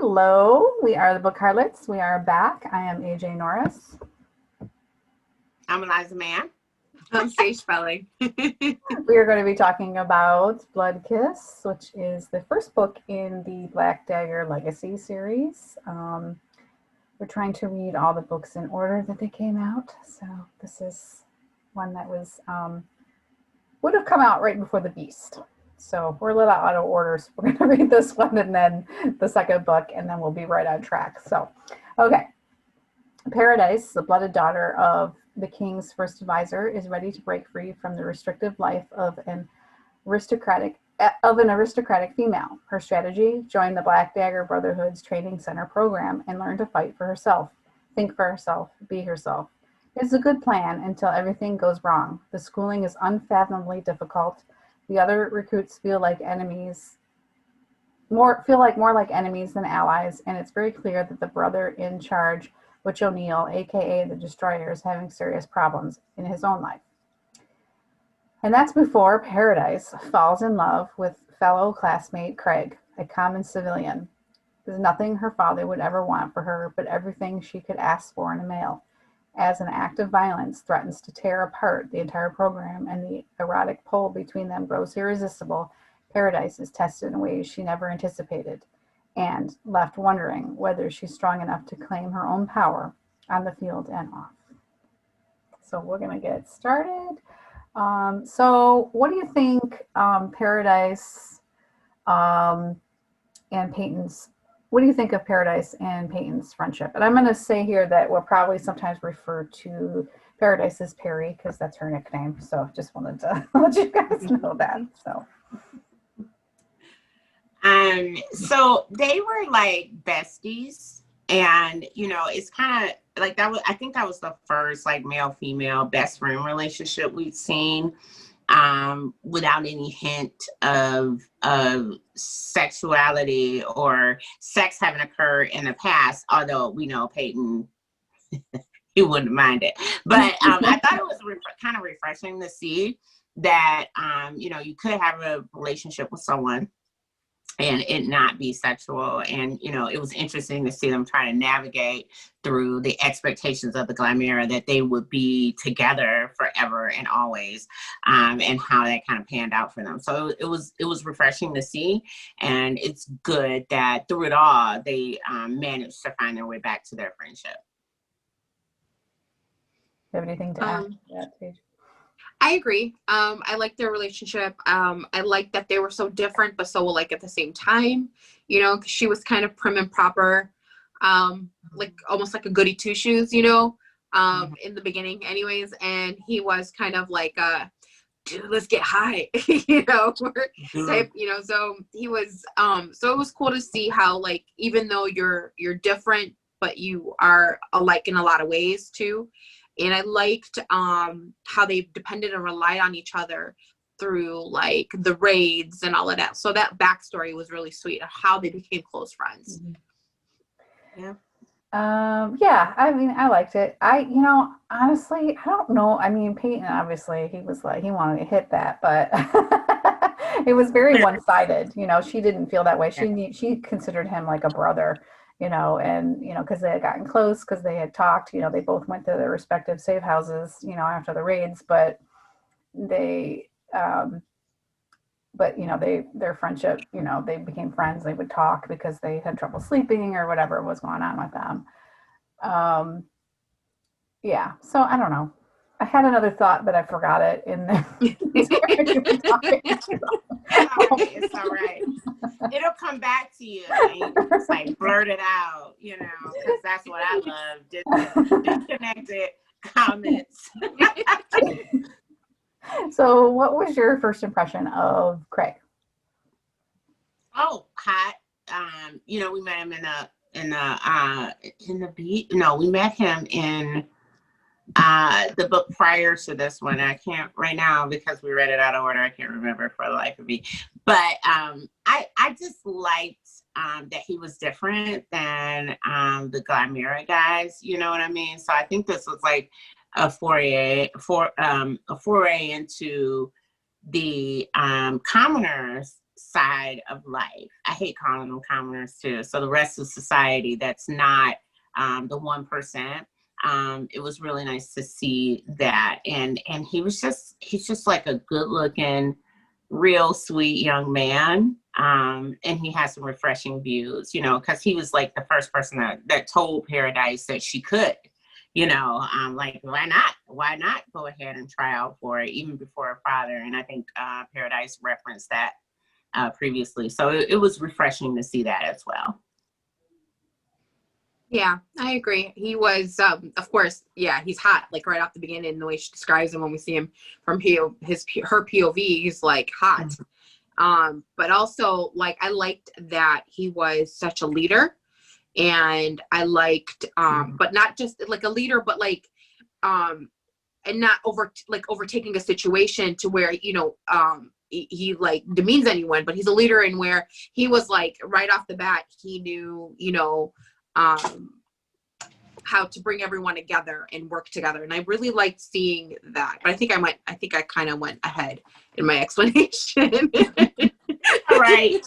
Hello, we are the Book Harlots. We are back. I am AJ Norris. I'm Eliza Mann. I'm Sage Spelling. We are going to be talking about Blood Kiss, which is the first book in the Black Dagger Legacy series. We're trying to read all the books in order that they came out. So this is one that was would have come out right before The Beast. So we're a little out of order. So we're going to read this one and then the second book, and then we'll be right on track. So, okay. Paradise, the blooded daughter of the king's first advisor, is ready to break free from the restrictive life of an aristocratic female. Her strategy: join the Black Dagger Brotherhood's training center program and learn to fight for herself, think for herself, be herself. It's a good plan until everything goes wrong. The schooling is unfathomably difficult. The other recruits feel like more like enemies than allies, and it's very clear that the brother in charge, Butch O'Neill, aka the Destroyer, is having serious problems in his own life. And that's before Paradise falls in love with fellow classmate Craig, a common civilian. There's nothing her father would ever want for her, but everything she could ask for in a male. As an act of violence threatens to tear apart the entire program and the erotic pull between them grows irresistible, Paradise is tested in ways she never anticipated and left wondering whether she's strong enough to claim her own power on the field and off. So we're going to get started. So what do you think Paradise and Peyton's what do you think of Paradise and Peyton's friendship? And I'm going to say here that we'll probably sometimes refer to Paradise as Perry because that's her nickname. So just wanted to let you guys know that. So they were like besties, and it's kind of like that was. I think that was the first like male-female best friend relationship we'd seen. Without any hint of sexuality or sex having occurred in the past, although we know Peyton, he wouldn't mind it. But I thought it was kind of refreshing to see that, you could have a relationship with someone and it not be sexual. And, it was interesting to see them try to navigate through the expectations of the Glamera that they would be together forever and always, and how that kind of panned out for them. So it was refreshing to see. And it's good that through it all, they managed to find their way back to their friendship. Do you have anything to add to that, Paige? I agree. I like their relationship. I like that they were so different, but so like at the same time, because she was kind of prim and proper, like almost like a goody two shoes, in the beginning anyways. And he was kind of like, dude, let's get high, type, so he was, so it was cool to see how like, even though you're different, but you are alike in a lot of ways too. And I liked how they depended and relied on each other through like the raids and all of that. So that backstory was really sweet of how they became close friends. Yeah. Yeah, I mean, I liked it. Honestly, I don't know. I mean, Peyton, obviously, he was like, he wanted to hit that, but it was very one-sided. She didn't feel that way. She considered him like a brother. And, because they had gotten close, because they had talked, they both went to their respective safe houses, after the raids, but their friendship, they became friends. They would talk because they had trouble sleeping or whatever was going on with them. Yeah. So I don't know. I had another thought, but I forgot it in there. It's all right. It'll come back to you. And you can just like blurt it out, because that's what I love. Disconnected comments. So, what was your first impression of Craig? Oh, hot. We met him in the beat. No, we met him in the book prior to this one. I can't right now because we read it out of order. I can't remember for the life of me. But I just liked that he was different than the Glamera guys. You know what I mean? So I think this was like a foray into the commoners side of life. I hate calling them commoners too. So the rest of society that's not the 1%. It was really nice to see that. And he's just like a good looking, real sweet young man. And he has some refreshing views, you know, because he was like the first person that told Paradise that she could, you know, like, why not go ahead and try out for it even before her father. And I think Paradise referenced that previously. So it was refreshing to see that as well. Yeah, I agree. He was, of course, yeah, he's hot, like right off the beginning, the way she describes him when we see him from her POV, he's like hot. But also, like, I liked that he was such a leader, and I liked, but not just like a leader, but like, and not overtaking a situation to where, you know, he like demeans anyone, but he's a leader, and where he was like right off the bat, he knew, you know, how to bring everyone together and work together. And I really liked seeing that, but I think I kind of went ahead in my explanation. All right.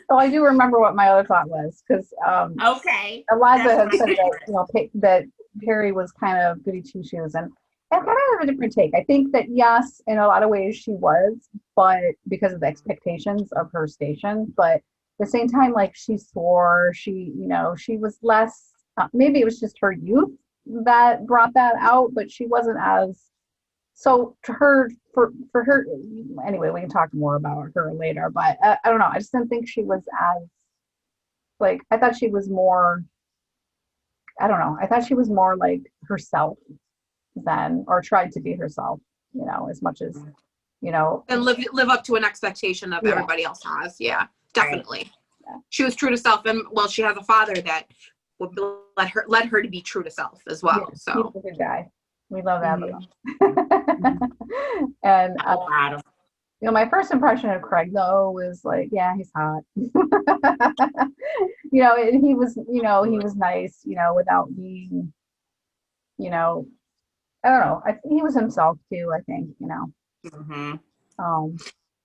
So I do remember what my other thought was, because okay, Eliza had said that, you know, that Perry was kind of goody two shoes, and I kind of have a different take. I think that yes, in a lot of ways she was, but because of the expectations of her station, but at the same time, like, she swore, she, you know, she was less, maybe it was just her youth that brought that out, but she wasn't as, so to her, for her, anyway, we can talk more about her later, but I don't know, I just didn't think she was as, like, I thought she was more, I don't know, I thought she was more like herself than, or tried to be herself, you know, as much as, you know. And live up to an expectation of everybody else has. Yeah, definitely. Yeah. She was true to self, and well, she has a father that would let her to be true to self as well. Yeah, so he's a good guy. We love Abigail. And you know, my first impression of Craig though was like, yeah, he's hot. You know, and he was, you know, he was nice, you know, without being, you know, I don't know. He was himself too, I think, you know. Mm-hmm.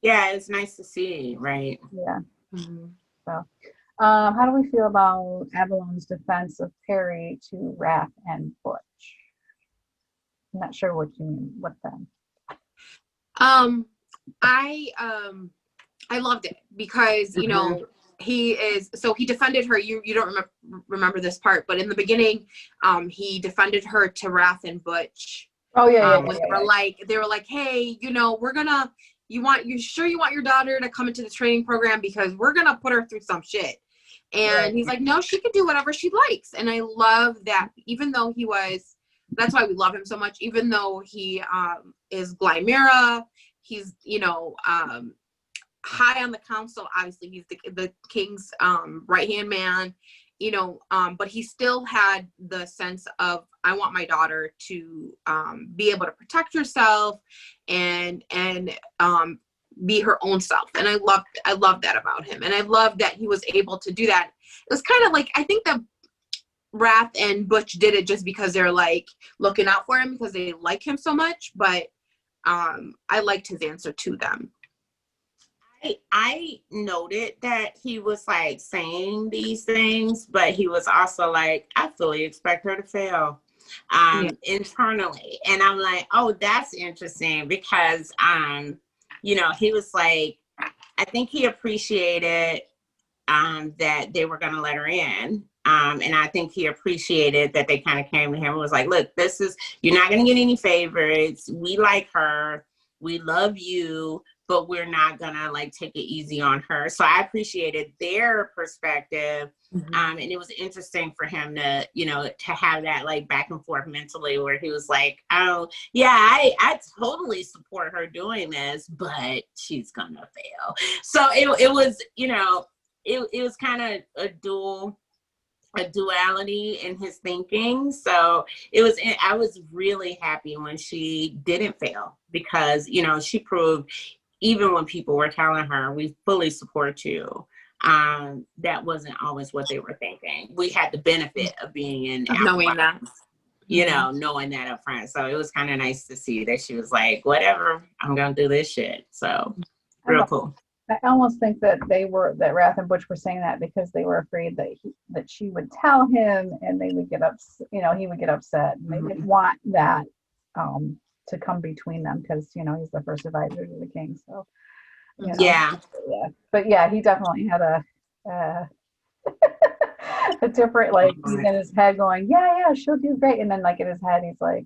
Yeah, it's nice to see, right? Yeah. Mm-hmm. So, how do we feel about Avalon's defense of Perry to Wrath and Butch? I'm not sure what you mean. What then? I loved it because, you know, he defended her. You don't remember this part, but in the beginning, he defended her to Wrath and Butch. Oh yeah. They were like, hey, you know, you sure you want your daughter to come into the training program, because we're gonna put her through some shit. And he's like, no, she can do whatever she likes. And I love that, even though that's why we love him so much, even though he is Glymera, he's, you know, high on the council, obviously he's the king's right-hand man, you know, but he still had the sense of, I want my daughter to be able to protect herself and be her own self. And I love that about him. And I love that he was able to do that. It was kind of like, I think that Wrath and Butch did it just because they're like looking out for him because they like him so much. But I liked his answer to them. I noted that he was like saying these things, but he was also like, I fully expect her to fail internally. And I'm like, oh, that's interesting because, you know, he was like, I think he appreciated that they were going to let her in. And I think he appreciated that they kind of came to him and was like, look, you're not going to get any favorites. We like her. We love you, but we're not going to like take it easy on her. So I appreciated their perspective. And it was interesting for him to, you know, to have that like back and forth mentally where he was like, oh yeah, I totally support her doing this, but she's going to fail. So it was, you know, it was kind of a duality in his thinking. So I was really happy when she didn't fail because, you know, she proved, even when people were telling her, we fully support you, that wasn't always what they were thinking. We had the benefit of being in knowing that, you know, knowing that up front. So it was kind of nice to see that she was like, whatever, I'm gonna do this shit. So Real cool. I almost think that that Wrath and Butch were saying that because they were afraid that she would tell him and they would get upset, he would get upset, and they didn't want that to come between them because, he's the first advisor to the king. So, Yeah. yeah. But yeah, he definitely had a a different, like, he's in his head going, yeah, she'll do great. And then, like, in his head, he's like,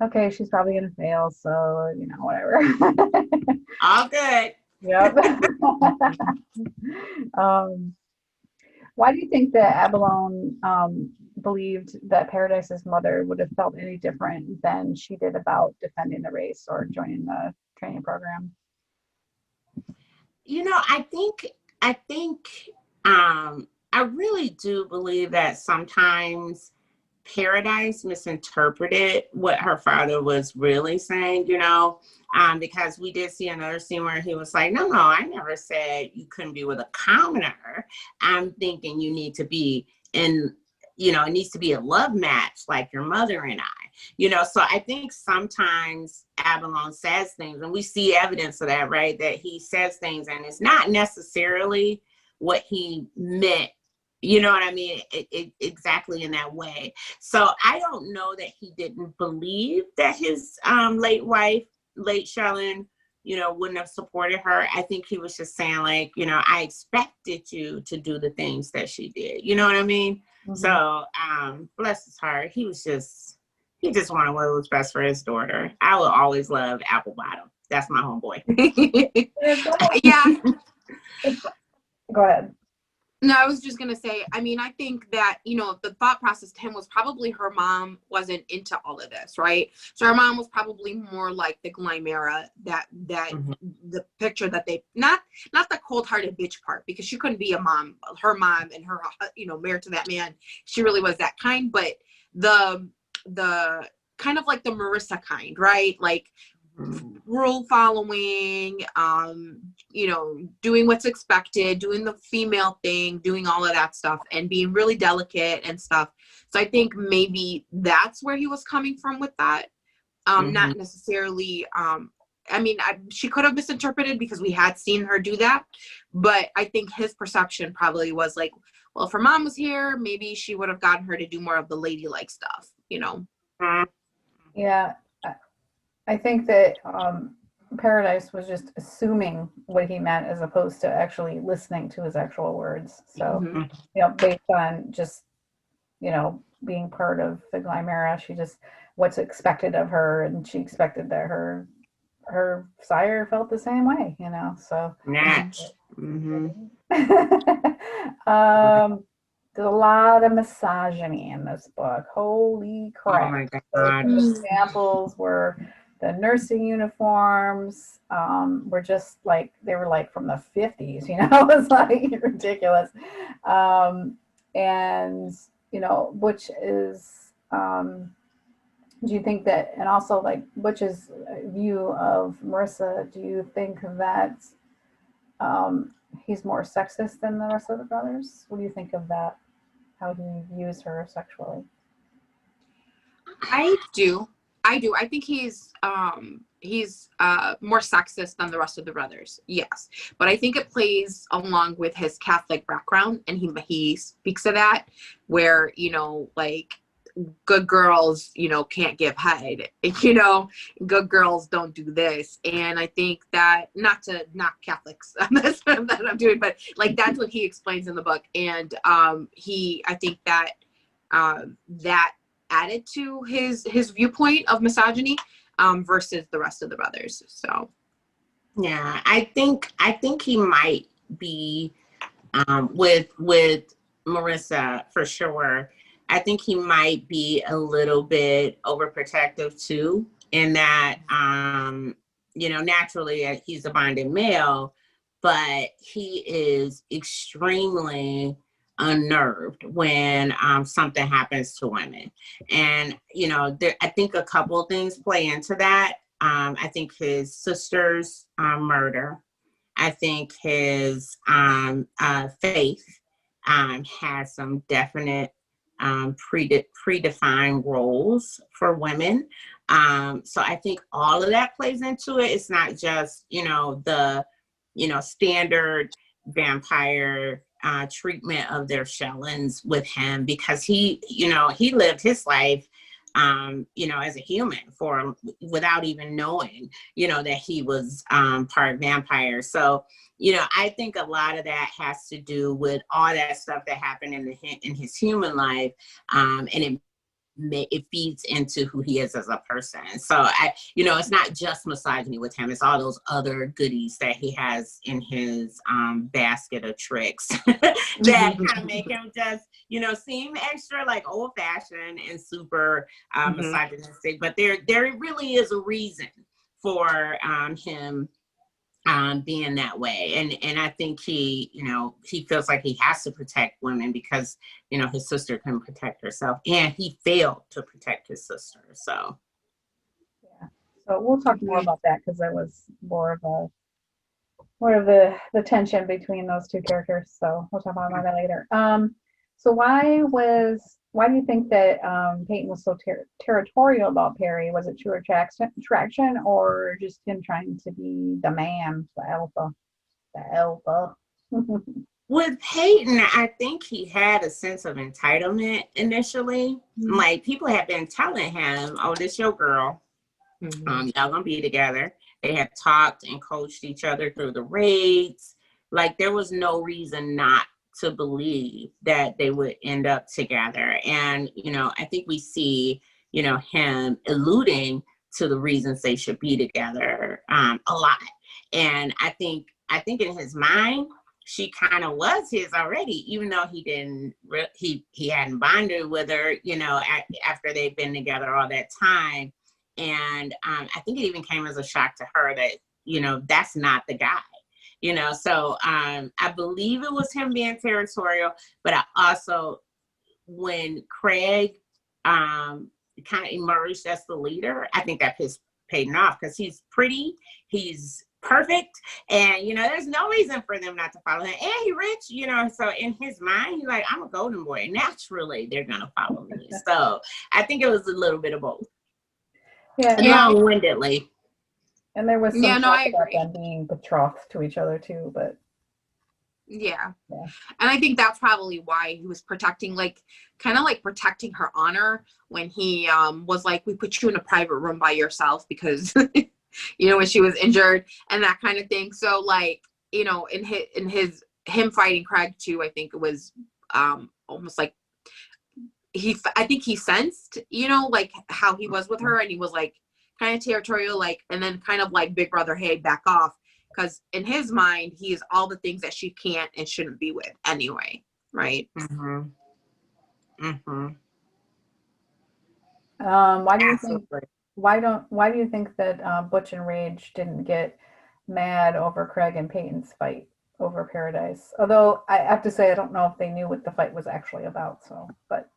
okay, she's probably going to fail. So, whatever. All good. Yep. Why do you think that Abelone believed that Paradise's mother would have felt any different than she did about defending the race or joining the training program? I think I really do believe that sometimes Paradise misinterpreted what her father was really saying, because we did see another scene where he was like, no, I never said you couldn't be with a commoner. I'm thinking you need to be in, it needs to be a love match like your mother and I, so I think sometimes Abelone says things, and we see evidence of that, right? That he says things and it's not necessarily what he meant. You know what I mean? Exactly in that way. So I don't know that he didn't believe that his late wife, late Shellen, wouldn't have supported her. I think he was just saying, like, I expected you to do the things that she did. You know what I mean? Mm-hmm. So bless his heart. He just wanted what was best for his daughter. I will always love Apple Bottom. That's my homeboy. Yeah. Go ahead. No, I was just going to say, I mean, I think that, the thought process to him was probably her mom wasn't into all of this, right? So her mom was probably more like the Glimera, that mm-hmm. the picture that they, not the cold-hearted bitch part, because she couldn't be a mom. Her mom and her, married to that man, she really was that kind, but the kind of like the Marissa kind, right? Like, rule following, doing what's expected, doing the female thing, doing all of that stuff, and being really delicate and stuff. So I think maybe that's where he was coming from with that. Mm-hmm. Not necessarily, she could have misinterpreted because we had seen her do that, but I think his perception probably was like, well, if her mom was here, maybe she would have gotten her to do more of the ladylike stuff, Yeah. I think that Paradise was just assuming what he meant as opposed to actually listening to his actual words. So, mm-hmm. Based on just, being part of the Glimera, she just, what's expected of her, and she expected that her sire felt the same way, so. Natch. Mm-hmm. There's a lot of misogyny in this book. Holy crap. Oh my God. The examples were the nursing uniforms were just like, they were like from the 50s, it was like ridiculous. Butch is, do you think that, and also like Butch's view of Marissa, do you think that he's more sexist than the rest of the brothers? What do you think of that? How he views her sexually? I do. I think he's more sexist than the rest of the brothers. Yes. But I think it plays along with his Catholic background, and he speaks of that, where, like, good girls, can't give head, good girls don't do this. And I think that, not to knock Catholics on this that I'm doing, but like, that's what he explains in the book. And I think that that added to his viewpoint of misogyny versus the rest of the brothers. So yeah, I think he might be with Marissa for sure. I think he might be a little bit overprotective too, in that naturally he's a bonded male, but he is extremely unnerved when something happens to women. And I think a couple of things play into that. I think his sister's murder, I think his faith has some definite predefined roles for women. So I think all of that plays into it. It's not just, the standard vampire treatment of their shellings with him, because he lived his life as a human without even knowing, that he was part vampire. So, I think a lot of that has to do with all that stuff that happened in his human life, and it feeds into who he is as a person. So it's not just misogyny with him. It's all those other goodies that he has in his basket of tricks that kind of make him just, seem extra like old fashioned and super misogynistic. But there really is a reason for him being that way. And I think he feels like he has to protect women because, his sister couldn't protect herself, and he failed to protect his sister. So, yeah. So we'll talk more about that, because there was more of the tension between those two characters. So we'll talk about that later. So why do you think that Peyton was so territorial about Perry? Was it true attraction, or just him trying to be the man, the alpha? With Peyton, I think he had a sense of entitlement initially. Mm-hmm. Like, people had been telling him, "Oh, this your girl. Mm-hmm. Y'all gonna be together." They had talked and coached each other through the raids. Like, there was no reason not to believe that they would end up together. And, I think we see, him alluding to the reasons they should be together a lot. And I think in his mind, she kind of was his already, even though he hadn't bonded with her, after they've been together all that time. And I think it even came as a shock to her that, that's not the guy. So I believe it was him being territorial, but I also, when Craig kind of emerged as the leader, I think that pissed Peyton off, because he's pretty, he's perfect, and there's no reason for them not to follow him, and he rich, so in his mind, he's like, I'm a golden boy, naturally they're gonna follow me. So I think it was a little bit of both. Long-windedly. And there was some talk about them being betrothed to each other too, but yeah. And I think that's probably why he was protecting her honor when he was like, we put you in a private room by yourself because when she was injured and that kind of thing. So like, in him fighting Craig too, I think it was almost like I think he sensed, like how he was with her, and he was like kind of territorial, like, and then kind of like big brother, hey, back off. Because in his mind, he is all the things that she can't and shouldn't be with anyway, right? Mm-hmm. Mm-hmm. Why do you think that Butch and Rage didn't get mad over Craig and Peyton's fight over Paradise? Although I have to say, I don't know if they knew what the fight was actually about. So, but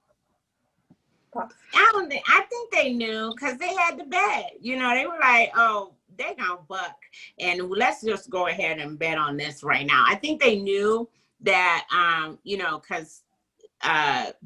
I think they knew, because they had the bet. They were like, oh, they're gonna buck, and let's just go ahead and bet on this right now. I think they knew that, because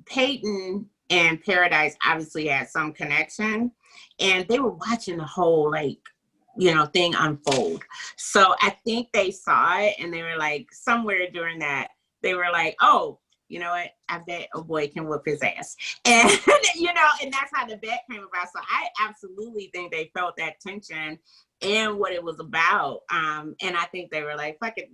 Peyton and Paradise obviously had some connection, and they were watching the whole thing unfold. So I think they saw it, and they were like, somewhere during that, they were like, oh, you know what? I bet a boy can whoop his ass. And, and that's how the bet came about. So I absolutely think they felt that tension and what it was about. And I think they were like, fuck it,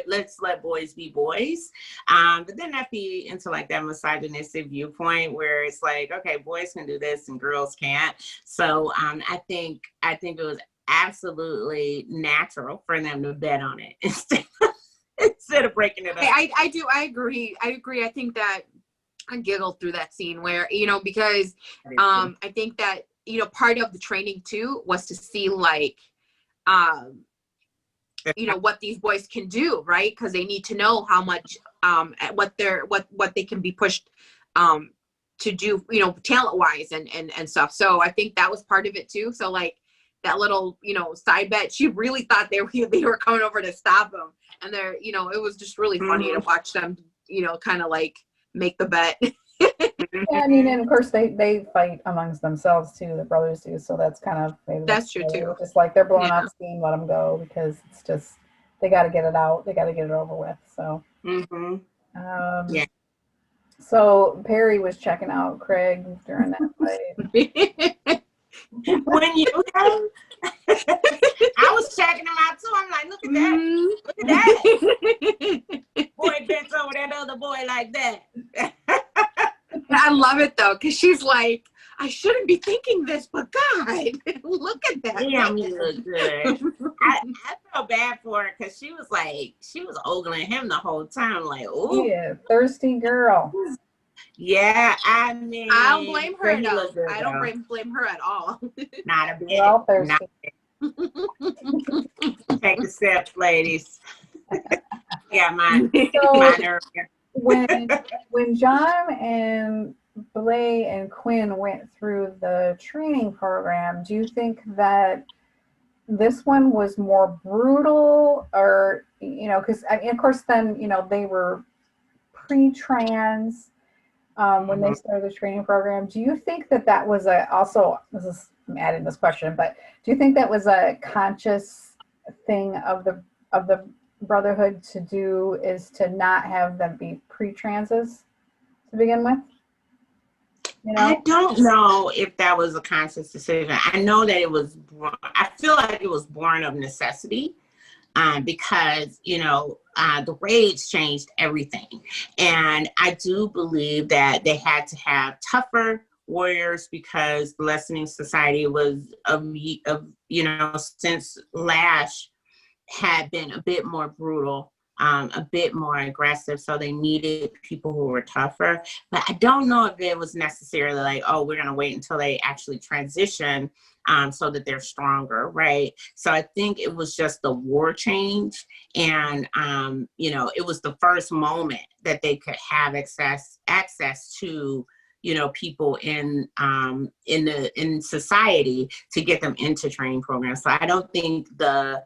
let's let boys be boys. But then that feed into like that misogynistic viewpoint where it's like, okay, boys can do this and girls can't. So I think it was absolutely natural for them to bet on it instead of breaking it up. I agree. I think that I giggled through that scene where, because I think that, part of the training too was to see like, what these boys can do, right? Because they need to know how much, what they can be pushed to do, talent wise and stuff. So I think that was part of it too. So like that little, side bet, she really thought they were coming over to stop him. And they're, it was just really funny to watch them, kind of like make the bet. Yeah, I mean, and of course they fight amongst themselves too. The brothers do, so that's kind of that's true too. Just like they're blowing off steam, let them go, because it's just they got to get it out. They got to get it over with. So, Mm-hmm. um, Yeah. so Perry was checking out Craig during that fight. When you have, I was checking him out too. I'm like, look at that. Look at that. Boy bent over that other boy like that. I love it though, because she's like, I shouldn't be thinking this, but God, look at that. Damn, he looked good. I felt bad for her because she was ogling him the whole time. Like, ooh. Yeah, thirsty girl. Yeah, I mean, I don't blame her he though. looked good, I don't though. blame her at all. Not a bit. We're all thirsty. Take the steps, ladies. Yeah, mine. So Mine when John and Blay and Quinn went through the training program, do you think that this one was more brutal, or because I mean, of course, then they were pre-trans when they started the training program. Do you think that was also, this is, I'm adding this question, but do you think that was a conscious thing of the Brotherhood to do, is to not have them be pre-transes to begin with? I don't know if that was a conscious decision. I know that I feel like it was born of necessity, because, the raids changed everything. And I do believe that they had to have tougher warriors because the Lessening Society was, since Lash had been a bit more brutal, a bit more aggressive. So they needed people who were tougher. But I don't know if it was necessarily like, oh, we're going to wait until they actually transition so that they're stronger, right? So I think it was just the war change. And, it was the first moment that they could have access to people in society to get them into training programs. So I don't think that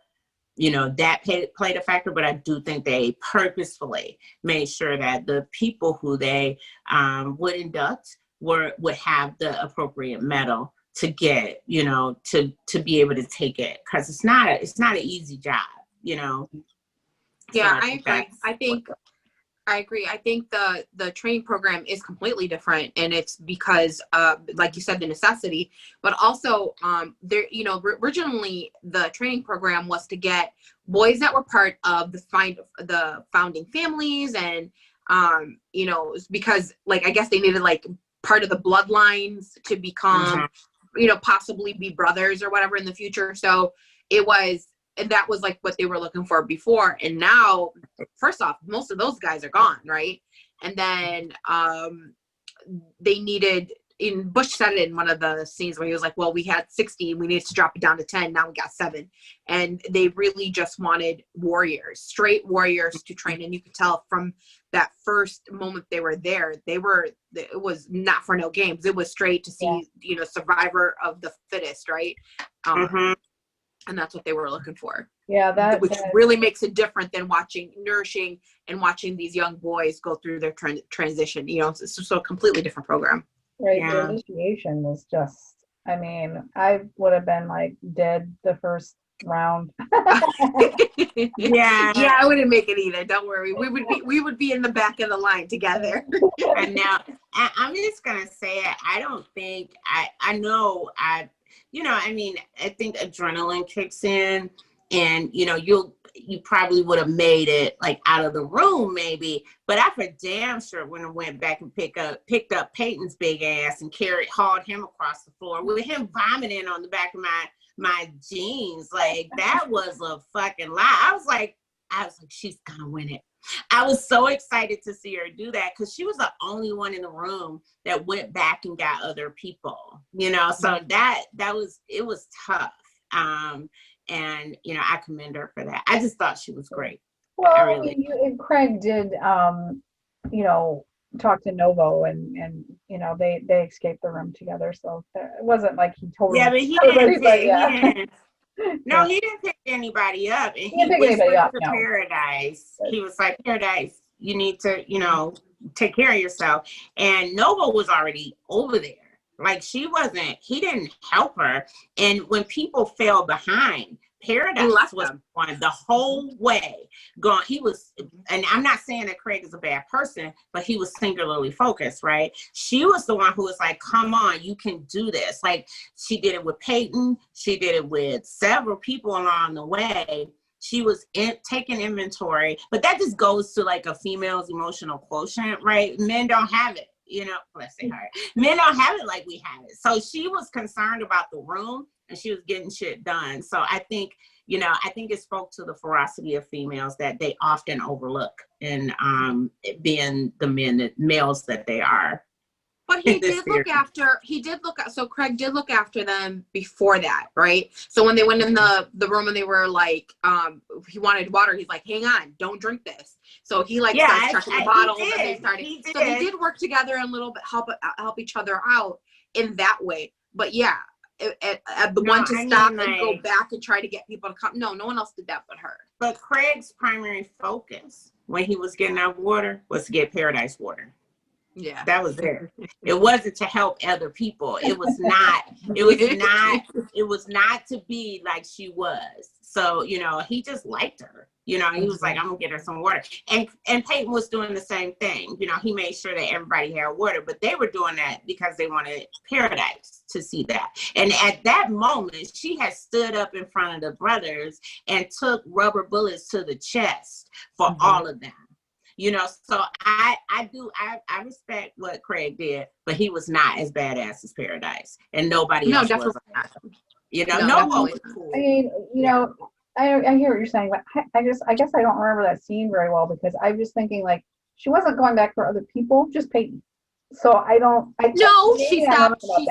played a factor, but I do think they purposefully made sure that the people who they would induct would have the appropriate medal to get, to be able to take it, because it's not an easy job, Yeah, So I agree. I agree. I think the training program is completely different, and it's because, like you said, the necessity, but also originally the training program was to get boys that were part of the founding families, and because like I guess they needed like part of the bloodlines to become, possibly be brothers or whatever in the future. So it was. And that was like what they were looking for before. And now, first off, most of those guys are gone, right? And then they needed, Bush said it in one of the scenes where he was like, well, we had 60, we needed to drop it down to 10, now we got 7. And they really just wanted warriors, straight warriors to train. And you could tell from that first moment they were there, it was not for no games. It was straight to see, survivor of the fittest, right? And that's what they were looking for. Yeah, which really makes it different than nourishing and watching these young boys go through their transition. It's just a completely different program. Right. Yeah. The initiation was just, I mean, I would have been like dead the first round. Yeah, I wouldn't make it either. Don't worry. We would be in the back of the line together. And now I'm just gonna say it. I don't think I know I think adrenaline kicks in, and you probably would have made it like out of the room maybe, but I for damn sure wouldn't have went back and picked up Peyton's big ass and hauled him across the floor with him vomiting on the back of my jeans. Like, that was a fucking lie. I was like, she's gonna win it. I was so excited to see her do that because she was the only one in the room that went back and got other people, so it was tough. And I commend her for that. I just thought she was great. Well, and Craig did, talk to Novo, and they escaped the room together. So it wasn't like he totally. Yeah, but he didn't. No, he didn't pick anybody up, and he whispered to Paradise. He was like, Paradise, you need to, take care of yourself. And Nova was already over there. Like, he didn't help her. And when people fell behind, Paradise was on the whole way going. He was, and I'm not saying that Craig is a bad person, but he was singularly focused, right? She was the one who was like, come on, you can do this. Like, she did it with Peyton. She did it with several people along the way. She was taking inventory, but that just goes to like a female's emotional quotient, right? Men don't have it, you know, bless their heart. Men don't have it like we have it. So she was concerned about the room, and she was getting shit done. So I think, you know, I think it spoke to the ferocity of females that they often overlook in being the males that they are. But he did so Craig did look after them before that, right? So when they went in the room and they were like, he wanted water, he's like, hang on, don't drink this. So he like starts checking the bottles and they started. So they did work together and a little bit help each other out in that way. But yeah, the one to stop and go back and try to get people to come. No one else did that but her. But Craig's primary focus when he was getting that water was to get Paradise water. Yeah, that was it. It wasn't to help other people. It was not. It was not to be like she was. So, you know, he just liked her. You know, he was like, I'm gonna get her some water. And Peyton was doing the same thing. You know, he made sure that everybody had water, but they were doing that because they wanted Paradise to see that. And at that moment, she had stood up in front of the brothers and took rubber bullets to the chest for all of them. You know, so I respect what Craig did, but he was not as badass as Paradise, and nobody else was. You know, no one was cool. I mean, you know, I hear what you're saying, but I guess I don't remember that scene very well because I was thinking like she wasn't going back for other people, just Peyton. So she stopped. She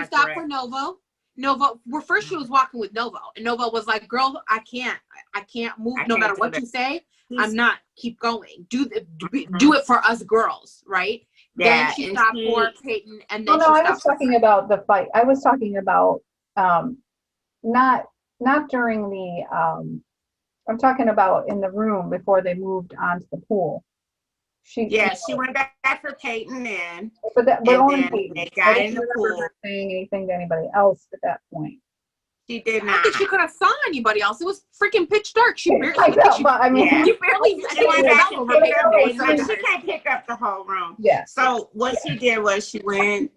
stopped for Novo. Well, first she was walking with Novo, and Novo was like, "Girl, I can't move no matter what you say. I'm not. Keep going. Do it for us girls, right?" Yeah, then she stopped for Peyton, and then I was talking about the fight. I was talking about not during the I'm talking about in the room before they moved onto the pool. She went back for Peyton then. But only Peyton. They got in the pool. Saying anything to anybody else at that point. She did not. I don't think she could have saw anybody else. It was freaking pitch dark. She barely. I know, but I mean, she barely. She went back and picked up. She can't pick up the whole room. Yeah. So what she did was she went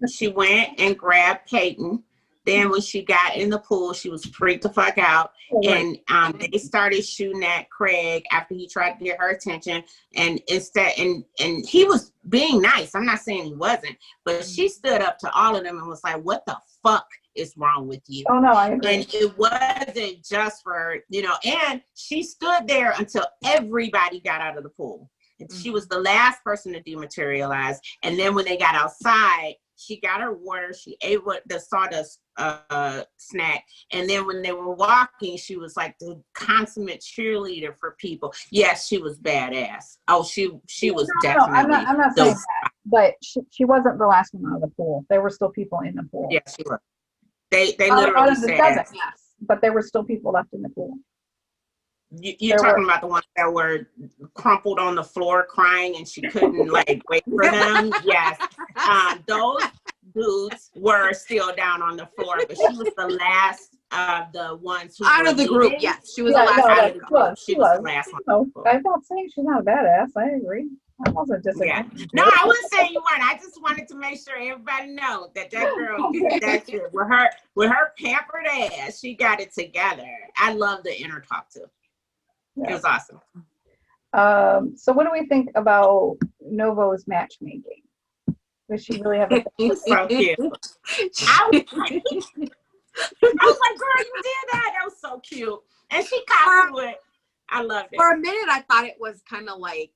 and grabbed Peyton. Then when she got in the pool, she was freaked the fuck out. And they started shooting at Craig after he tried to get her attention. And instead, and he was being nice. I'm not saying he wasn't, but she stood up to all of them and was like, "What the fuck is wrong with you?" Oh no, I agree. And it wasn't just for, you know, and she stood there until everybody got out of the pool. She was the last person to dematerialize. And then when they got outside, she got her water. She ate the sawdust snack. And then when they were walking, she was like the consummate cheerleader for people. Yes, she was badass. Oh, she was definitely. I'm not saying that, but she wasn't the last one out of the pool. There were still people in the pool. Yes, she was. They literally said, yes, but there were still people left in the pool. You're talking about the ones that were crumpled on the floor crying and she couldn't like wait for them. Yes. Those dudes were still down on the floor, but she was the last of the ones who out of the group. Yes, she was the last out of the group. She was the last one. I'm not saying she's not a badass. I agree. I wasn't disagreeing. Yeah. No, I wasn't saying you weren't. I just wanted to make sure everybody knows that girl, that's it. With her pampered ass, she got it together. I love the inner talk too. Yeah. It was awesome. So what do we think about Novo's matchmaking? Does she really have a so cute? I was like, girl, you did that. That was so cute. And she caught to it. I loved it. For a minute, I thought it was kind of like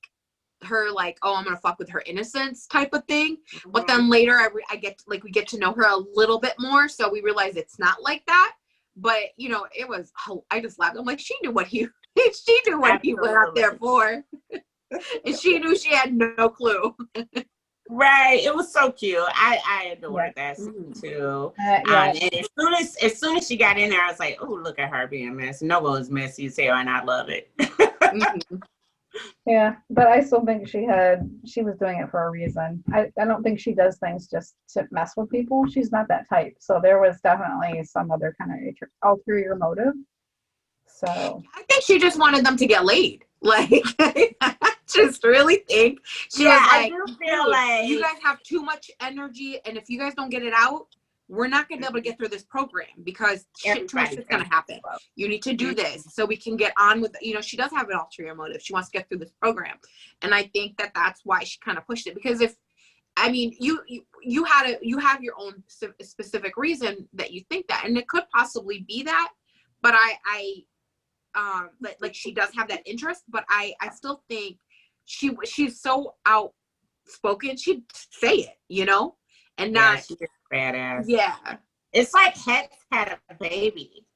her, like, oh, I'm gonna fuck with her innocence type of thing. Mm-hmm. But then later, we get to know her a little bit more, so we realize it's not like that. But you know, I just laughed. I'm like, she knew what he went out there for, and she knew she had no clue. Right, it was so cute. I adored that scene too. And as soon as she got in there, I was like, oh, look at her being messy. Nova is messy as hell, and I love it. Yeah, but I still think she was doing it for a reason. I don't think she does things just to mess with people. She's not that type. So there was definitely some other kind of ulterior motive. So I think she just wanted them to get laid. Like, I just really think she Yeah, was I like, do feel "Dude, like you guys have too much energy, and if you guys don't get it out, we're not gonna be able to get through this program because shit, too much everybody's is gonna happen. You need to do this so we can get on with." She does have an ulterior motive. She wants to get through this program, and I think that that's why she kind of pushed it. Because if, I mean, you have your own specific reason that you think that, and it could possibly be that, but like she does have that interest, but I still think she's so outspoken. She'd say it, and yeah, not, she's badass. yeah, It's like Hex had a baby.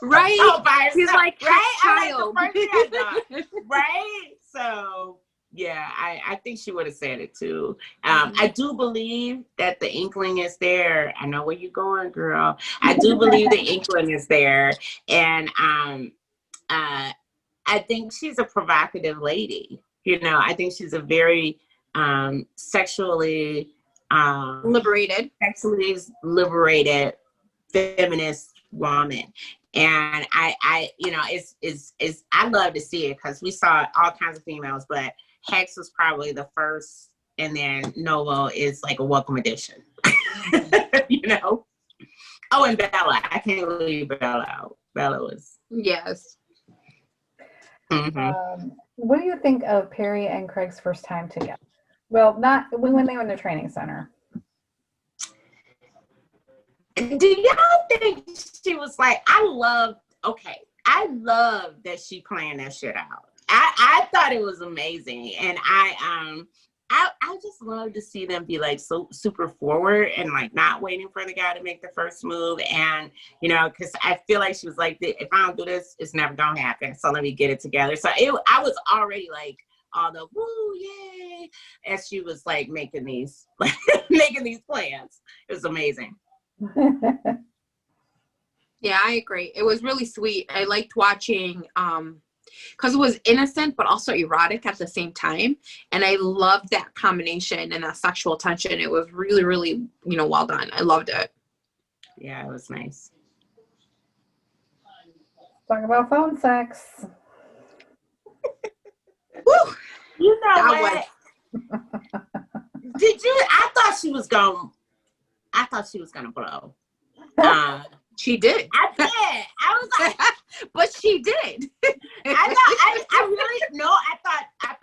right. Oh, by She's herself, like right? child, I'm like the first thing I thought, right? So yeah, I think she would have said it too. I do believe that the inkling is there. I know where you're going, girl. I do believe the inkling is there, and I think she's a provocative lady. I think she's a very sexually liberated feminist woman. And it's I love to see it because we saw all kinds of females, but Hex was probably the first, and then Novo is like a welcome addition. Oh, and Bella, I can't leave Bella out. Bella was yes. what do you think of Perry and Craig's first time together? Well, not when they were in the training center. Do y'all think she was like, I love that she planned that shit out. I thought it was amazing. And I just love to see them be like so super forward and like not waiting for the guy to make the first move. And, because I feel like she was like, if I don't do this, it's never gonna happen. So let me get it together. So I was already like all the woo, yay, as she was like making these plans. It was amazing. Yeah, I agree. It was really sweet. I liked watching because it was innocent but also erotic at the same time, and I loved that combination and that sexual tension. It was really, really, well done. I loved it. Yeah, it was nice. Talk about phone sex. Woo! You know what? Did you? I thought she was gonna blow. She did. I did. I was like, but she did. I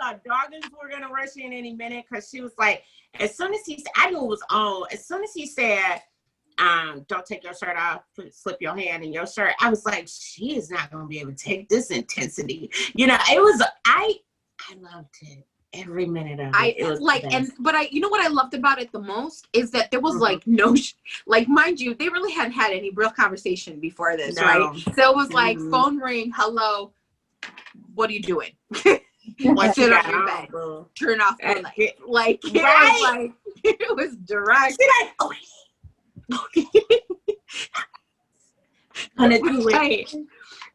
thought Doggins were gonna rush in any minute because she was like, as soon as I knew it was on. As soon as he said, don't take your shirt off, slip your hand in your shirt, I was like, she is not gonna be able to take this intensity. It was. I loved it. Every minute of it. It was like, but what I loved about it the most is that there was like no, like, mind you, they really hadn't had any real conversation before this, right? So it was like phone ring, hello, what are you doing? What sit on your bed, turn off the light. Like, it was direct. Like, okay. Gonna do it.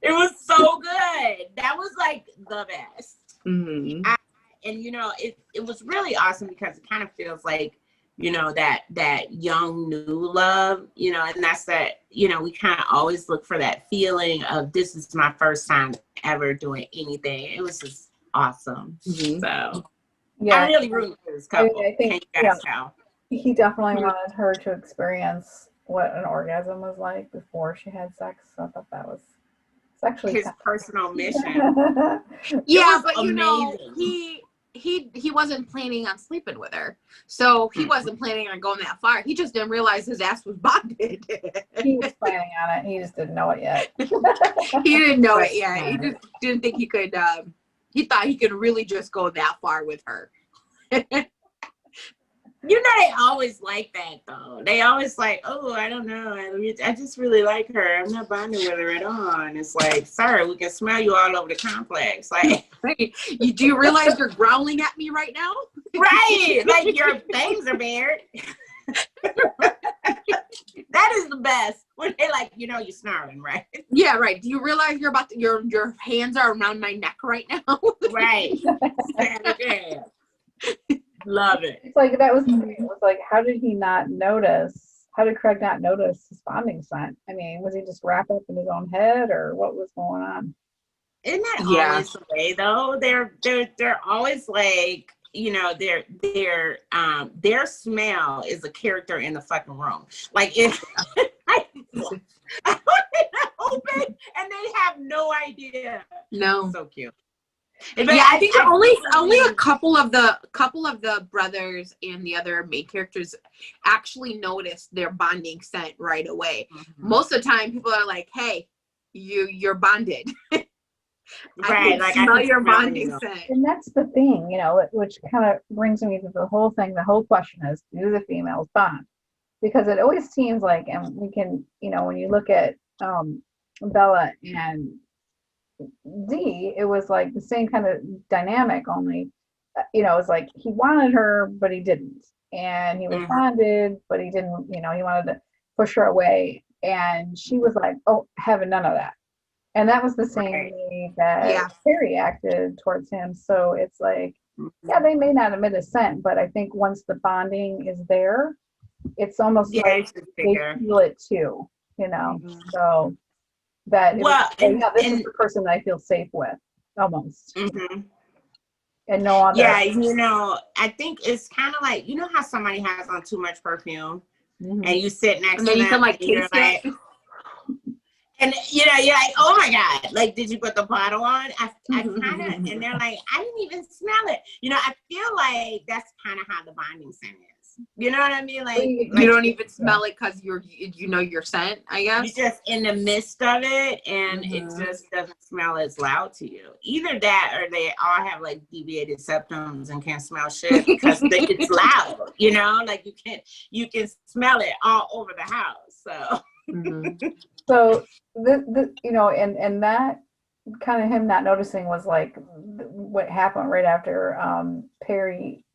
It was so good. That was like the best. Mm-hmm. And it was really awesome because it kind of feels like, that young new love, and that's that, we kind of always look for that feeling of this is my first time ever doing anything. It was just awesome. Mm-hmm. So yeah, I'm really rooting for this couple. I think, can you guys tell? He definitely wanted her to experience what an orgasm was like before she had sex. So I thought that was actually his personal mission. Yeah, but amazing. He wasn't planning on sleeping with her, so he wasn't planning on going that far. He just didn't realize his ass was bonded. He was planning on it. He just didn't know it yet. He didn't know it yet. He just didn't think he could. He thought he could really just go that far with her. They always like that though. They always like, oh, I don't know. I just really like her. I'm not bonding with her at all. And it's like, sir, we can smell you all over the complex. Like, do you realize you're growling at me right now? Right. Like your bangs are bared. That is the best. When they like, you know, you're snoring, right? Yeah, right. Do you realize you're about to, your hands are around my neck right now? Right. Yeah. Love it. It's like that was it was like, how did he not notice? How did Craig not notice his bonding scent? I mean, was he just wrapped up in his own head, or what was going on? Isn't that Yeah. always the way though? They're always like, you know, their smell is a character in the fucking room. Like if I open and they have no idea. No. So cute. Yeah, I think only a couple of the brothers and the other main characters actually noticed their bonding scent right away. Mm-hmm. Most of the time, people are like, "Hey, you're bonded." Right, I can smell your bonding scent. And that's the thing, you know, which kind of brings me to the whole thing. The whole question is, do the females bond? Because it always seems like, and we can, you know, when you look at Bella and Dee, it was like the same kind of dynamic, only, you know, it was like he wanted her, but he didn't. And he was bonded, but he didn't, you know, he wanted to push her away. And she was like, oh, having none of that. And that was the same way that Perry acted towards him. So it's like, yeah, they may not admit a scent, but I think once the bonding is there, it's almost like they feel it too, you know. So that this is the person that I feel safe with, almost. And no other. Yeah, you know, I think it's kind of like, you know how somebody has on too much perfume and you sit next to them, you can like taste it. And you know, you're like, oh my God, like, did you put the bottle on? I kind of, and they're like, I didn't even smell it. You know, I feel like that's kind of how the bonding scent is. You know what I mean? Like you don't even smell it because you know your scent, I guess. You're just in the midst of it, and it just doesn't smell as loud to you. Either that, or they all have like deviated septums and can't smell shit because it's loud. You know, like you can smell it all over the house. So. So the you know, and that kind of him not noticing was like what happened right after Perry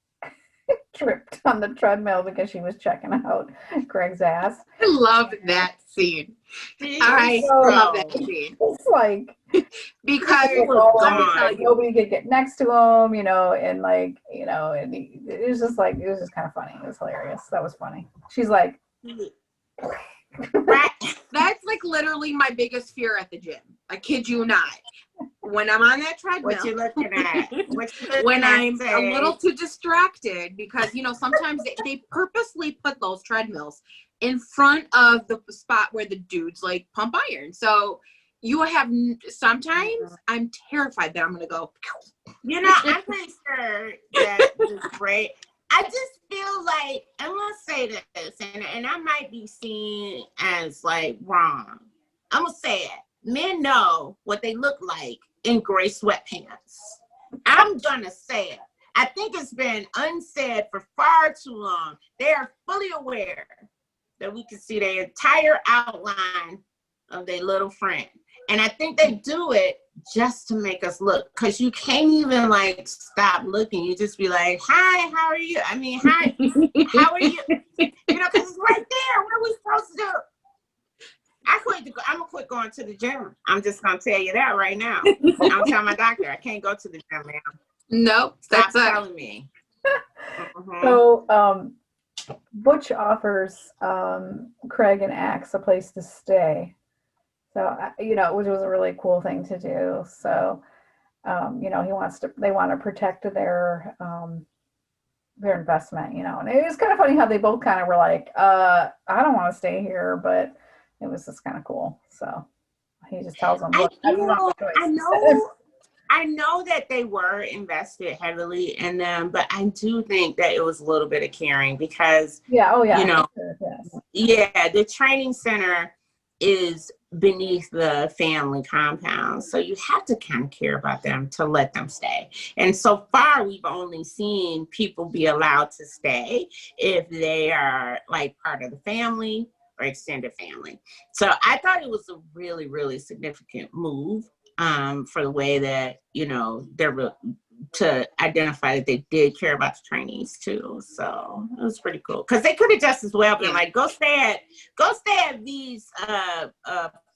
tripped on the treadmill because she was checking out Greg's ass. I love that scene. I love that scene. It's like because nobody could get next to him, you know, and like, you know, and it was just kind of funny. It was hilarious. That was funny. She's like. That's like literally my biggest fear at the gym. I kid you not. When I'm on that treadmill, what you looking at? When I'm a little too distracted, because you know sometimes they purposely put those treadmills in front of the spot where the dudes like pump iron. So you have sometimes I'm terrified that I'm gonna go. You know, I'm pretty sure that is great. I just feel like, I'm going to say this, and I might be seen as like wrong. I'm going to say it. Men know what they look like in gray sweatpants. I'm going to say it. I think it's been unsaid for far too long. They are fully aware that we can see the entire outline of their little friend. And I think they do it just to make us look, because you can't even like stop looking. You just be like, hi, how are you? I mean, hi, how are you? You know, because it's right there. What are we supposed to do? I'm gonna quit going to the gym. I'm just gonna tell you that right now. I'm telling my doctor I can't go to the gym, man. Nope, stop telling me. So Butch offers Craig and Axe a place to stay. So, you know, which was a really cool thing to do. So, you know, they want to protect their investment, you know, and it was kind of funny how they both kind of were like, I don't want to stay here, but it was just kind of cool. So he just tells them, look, I know that they were invested heavily in them, but I do think that it was a little bit of caring because, you know, the training center is beneath the family compound. So you have to kind of care about them to let them stay. And so far, we've only seen people be allowed to stay if they are like part of the family or extended family. So I thought it was a really, really significant move for the way that, you know, they're to identify that they did care about the trainees too. So it was pretty cool. Because they could have just as well been like, go stay at these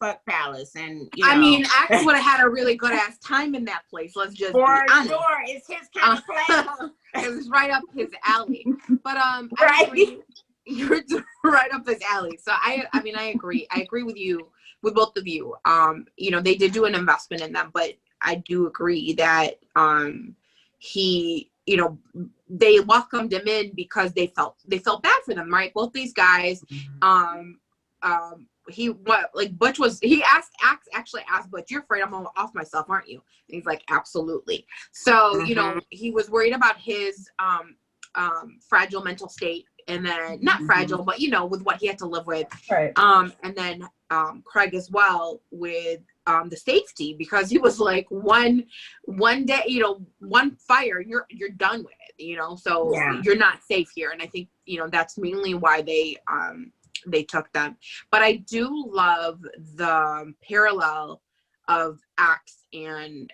fuck palace, and you know. I mean, Axe would have had a really good ass time in that place. Let's just be honest. Sure, it's his kind of place. It was right up his alley. But Right. I agree. You're right up his alley. So I mean, I agree. I agree with you, with both of you. You know, they did do an investment in them, but I do agree that he, you know, they welcomed him in because they felt bad for them, right? Both these guys, he actually asked Butch, "You're afraid I'm gonna off myself, aren't you?" And he's like, "Absolutely." So, you know, he was worried about his fragile mental state, and then not fragile, but you know, with what he had to live with. Right. And then Craig as well with the safety, because he was like, one day, you know, one fire, you're done with it, you know, so you're not safe here. And I think, you know, that's mainly why they took them. But I do love the parallel of Axe and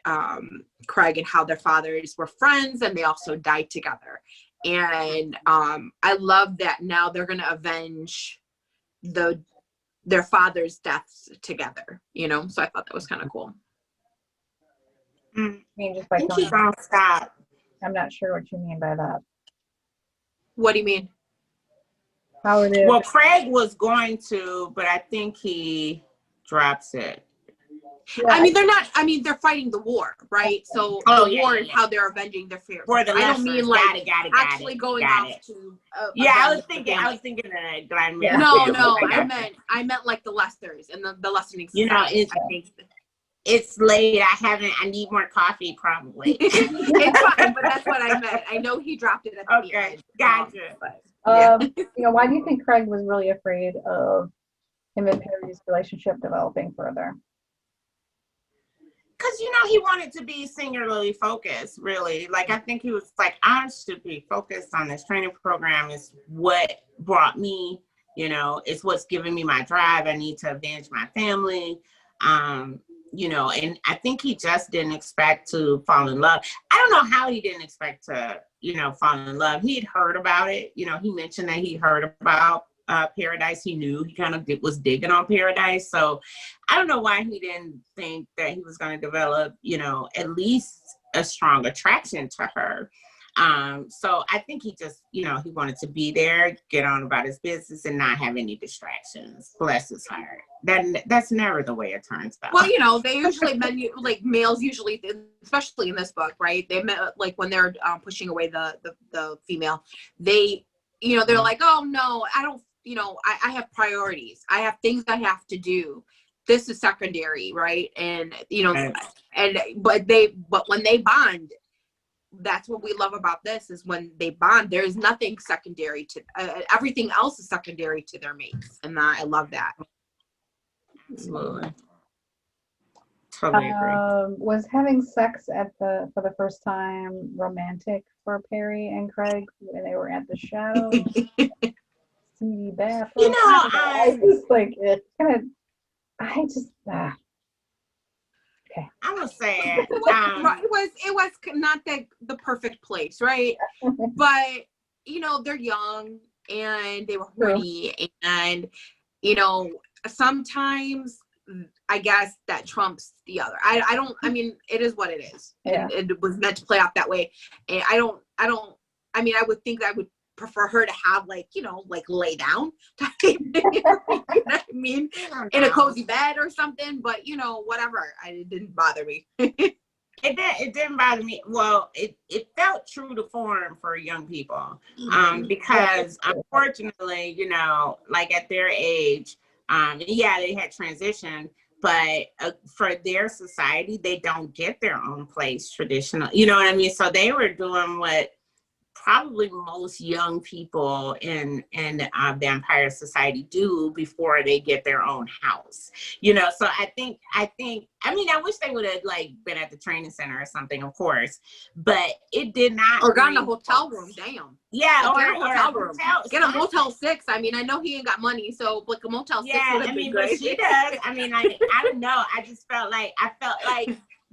Craig, and how their fathers were friends and they also died together. And I love that now they're going to avenge their father's deaths together, you know? So I thought that was kind of cool. I mean, just by Keep on stop. I'm not sure what you mean by that. What do you mean? How it is? Well, Craig was going to, but I think he drops it. Yeah, I mean, they're fighting the war, right? So the war is how they're avenging their fears. For the I don't mean like got actually going out to. I was thinking that Glenn. Yeah. No, I meant like the Lesters and the lessening. You know, it's late. I need more coffee, probably. It's fine, but that's what I meant. I know he dropped it at the end. Gotcha. You know, why do you think Craig was really afraid of him and Perry's relationship developing further? Because, you know, he wanted to be singularly focused, really. Like, I think he was like, I should be focused on this training program. Is what brought me, you know, it's what's giving me my drive. I need to avenge my family. You know, and I think he just didn't expect to fall in love. I don't know how he didn't expect to, you know, fall in love. He'd heard about it. You know, he mentioned that he heard about Paradise. He knew he kind of was digging on Paradise. So I don't know why he didn't think that he was going to develop, you know, at least a strong attraction to her. So I think he just, you know, he wanted to be there, get on about his business and not have any distractions. Bless his heart. That's never the way it turns out. Well, you know, they usually males usually, especially in this book, right? They like when they're pushing away the female, they, you know, they're like, oh no, I don't, you know, I have priorities. I have things I have to do. This is secondary, right? And, you know, but when they bond, that's what we love about this, is when they bond, there is nothing secondary to, everything else is secondary to their mates. And I love that. Absolutely. Totally agree. Was having sex for the first time romantic for Perry and Craig when they were at the shadow? Seedy bathroom. You know, I just like it kind of. Okay. I'm gonna say it was not the perfect place, right? But you know, they're young and they were horny, and you know, sometimes I guess that trumps the other. I mean, it is what it is. Yeah. And it was meant to play out that way. And I would think that I would prefer her to have, like, you know, like lay down type, you know what I mean, in a cozy bed or something, but you know, whatever. It didn't bother me. It didn't bother me. Well, it felt true to form for young people, because unfortunately, you know, like at their age, they had transitioned, but for their society, they don't get their own place traditional. You know what I mean? So they were doing what probably most young people in vampire society do before they get their own house, you know. So I wish they would have like been at the training center or something, of course, but it did not. Or got in a hotel room. Damn. Yeah, or a hotel room. Get a Motel 6. I mean, I know he ain't got money, so like a Motel 6 would have been great. But she does. I mean, I don't know. I felt like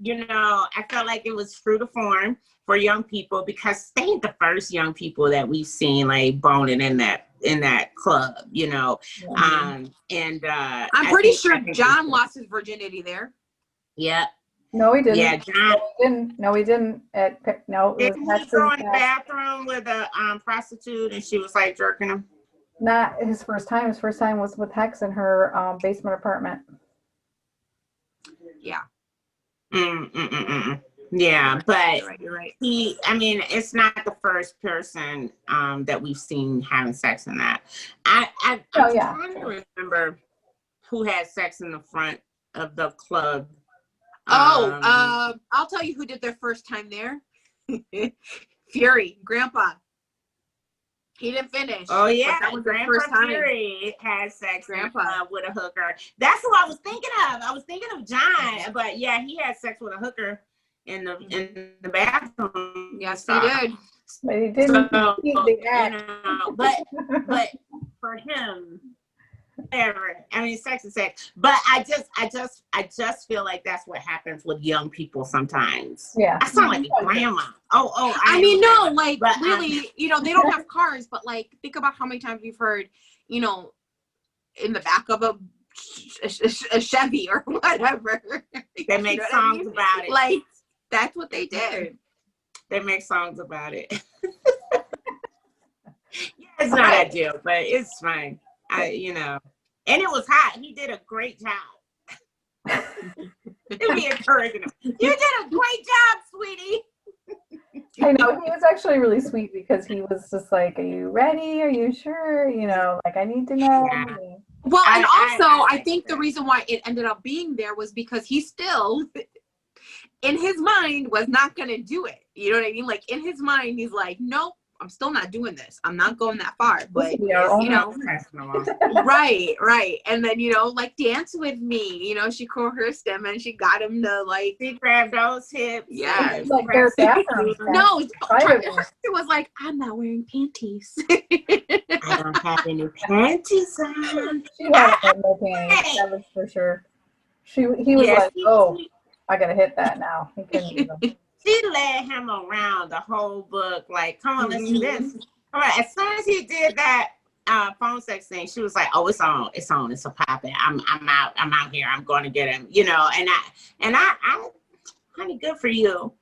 I felt like it was true to form for young people, because they ain't the first young people that we've seen like boning in that club, and I'm pretty sure John lost his virginity there. Yeah. No, he didn't. Yeah, John. No, he didn't. No, it was Didn't he go in the bathroom with a prostitute and she was like jerking him? Not his first time. His first time was with Hex in her basement apartment. Yeah. Yeah, but you're right. It's not the first person that we've seen having sex in that. I'm trying to remember who had sex in the front of the club. I'll tell you who did their first time there. Fury, Grandpa. He didn't finish. Oh yeah, that was Grandpa first time. Fury had sex with a hooker. That's who I was thinking of. I was thinking of John, but yeah, he had sex with a hooker in the bathroom. Yes, he did. But he didn't. But for him, whatever. Sex is sex. But I just feel like that's what happens with young people sometimes. Yeah. I sound like a grandma. Oh. But really, they don't have cars, but like, think about how many times we've heard, in the back of a Chevy or whatever. They make songs about it. Like, that's what they did. They make songs about it. It's not ideal, but it's fine. And it was hot. He did a great job. It'd be encouraging him. You did a great job, sweetie. I know, he was actually really sweet, because he was just like, "Are you ready? Are you sure? Like, I need to know." Yeah. Well, and also, I think the reason why it ended up being there was because he still, in his mind, was not going to do it. You know what I mean? Like, in his mind, he's like, "Nope, I'm still not doing this. I'm not going that far." But, right. And then, like, dance with me, she coerced him and she got him to, like, she grabbed those hips. Yeah. Like their bathroom. No, it was like, "I'm not wearing panties." I don't have any panties on. She had no panties, that was for sure. He was like, "Oh, I gotta hit that now." He couldn't do them. She led him around the whole book, like, "Come on, let's do this." All right. As soon as he did that phone sex thing, she was like, "Oh, it's on, it's a popping. I'm out here. I'm going to get him." And I, honey, good for you.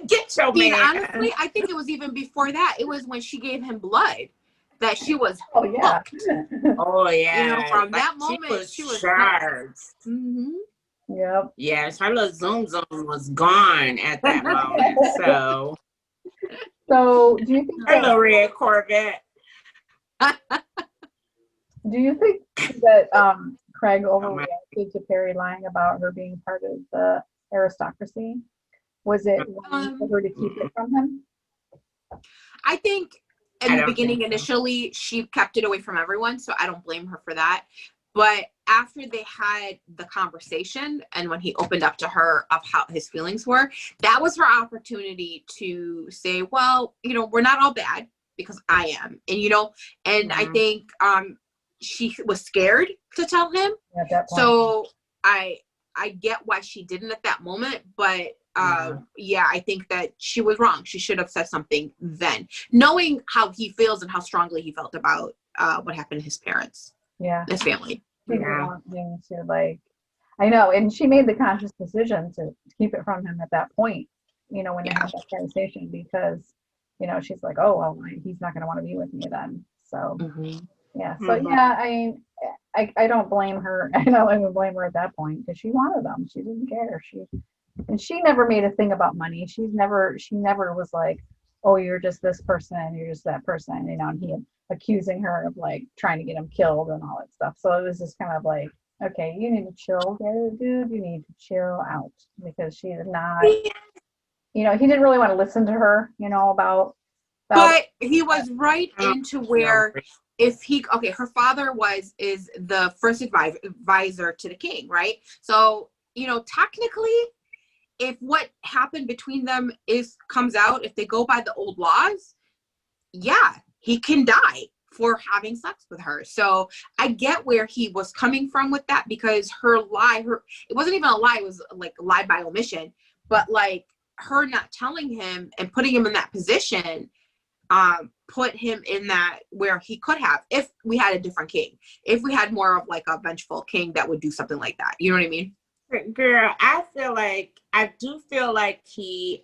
Get your man. Honestly, I think it was even before that. It was when she gave him blood that she was. Oh yeah. Oh yeah. From that moment, she was sharp. Yep. Yes, her little zoom was gone at that moment. So do you think her little red Corvette? Do you think that Craig overreacted to Perry lying about her being part of the aristocracy? Was it for her to keep it from him? I think in the beginning, initially, she kept it away from everyone, so I don't blame her for that. But after they had the conversation and when he opened up to her of how his feelings were, that was her opportunity to say, "Well, we're not all bad, because I am." And I think she was scared to tell him. So I get why she didn't at that moment, but I think that she was wrong. She should have said something then, knowing how he feels and how strongly he felt about what happened to his parents. Yeah. His family. She didn't want him to, like, I know, and she made the conscious decision to keep it from him at that point, when they had that conversation, because, she's like, "Oh, well, he's not going to want to be with me then." So, I don't blame her. I don't even blame her at that point, because she wanted them. She didn't care. She never made a thing about money. She never was like, "Oh, you're just this person, you're just that person," and he accusing her of like trying to get him killed and all that stuff. So it was just kind of like, okay, you need to chill here, dude. You need to chill out, because she is not, he didn't really want to listen to her, about. But he was right into where her father is the first advisor to the king, right? So, technically, if what happened between them comes out, if they go by the old laws, he can die for having sex with her. So I get where he was coming from with that, because it wasn't even a lie, it was like a lie by omission, but like her not telling him and putting him in that position put him in that where he could have, if we had a different king, if we had more of like a vengeful king that would do something like that. You know what I mean? Girl, I do feel like he,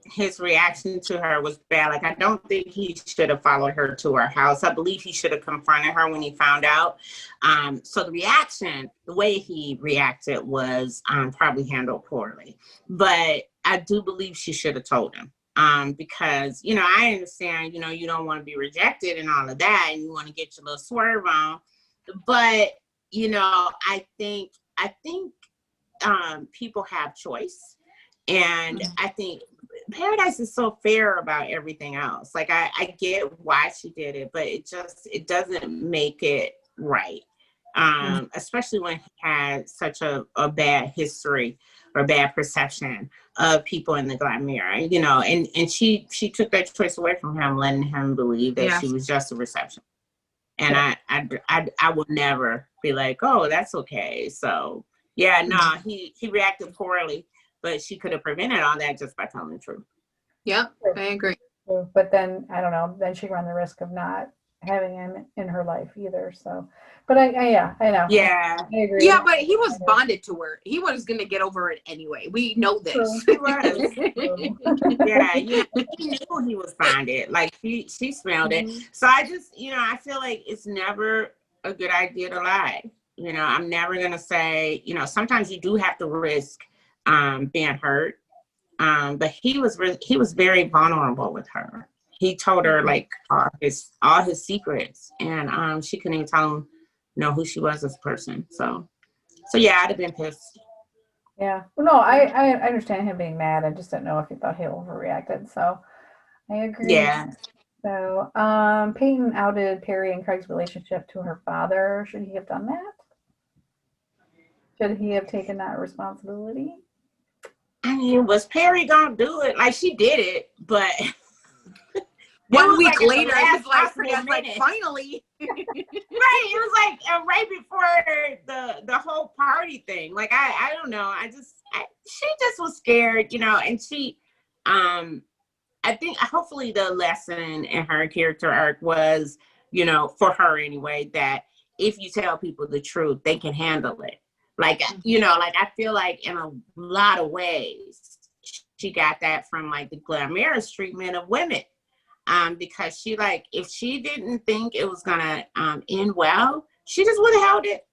his reaction to her was bad. Like, I don't think he should have followed her to her house. I believe he should have confronted her when he found out. So the way he reacted was probably handled poorly. But I do believe she should have told him. Because, you know, I understand, you know, you don't want to be rejected and all of that, and you want to get your little swerve on. But, you know, I think people have choice. And I think Paradise is so fair about everything else. Like, I get why she did it, but it doesn't make it right. Especially when he had such a bad history or bad perception of people in the Glamira, you know, and she took that choice away from him, letting him believe that she was just a reception. And I will never be like, oh, that's okay. So yeah, no, he reacted poorly, but she could have prevented all that just by telling the truth. Yeah, I agree. But then, I don't know, then she ran the risk of not having him in her life either. So, but I know. Yeah. I agree. Yeah, but he was bonded to her. He was going to get over it anyway. We know this. He was. Yeah, you know, he knew he was bonded. Like, she smelled it. So I just, you know, I feel like it's never a good idea to lie. You know, I'm never going to say, you know, sometimes you do have to risk being hurt. But he was very vulnerable with her. He told her like all his secrets, and she couldn't even tell him, who she was as a person. So yeah, I'd have been pissed. Yeah. Well, no, I understand him being mad. I just didn't know if he thought he overreacted. So I agree. Yeah. So Peyton outed Perry and Craig's relationship to her father. Should he have done that? Should he have taken that responsibility? I mean, was Perry gonna do it? Like, she did it, but 1 week later, it's like finally. Right. It was like right before the whole party thing. Like, I don't know. She just was scared, you know, and she, I think hopefully the lesson in her character arc was, you know, for her anyway, that if you tell people the truth, they can handle it. Like, you know, like, I feel like in a lot of ways, she got that from like the glamorous treatment of women. Because she, like, if she didn't think it was gonna end well, she just would have held it.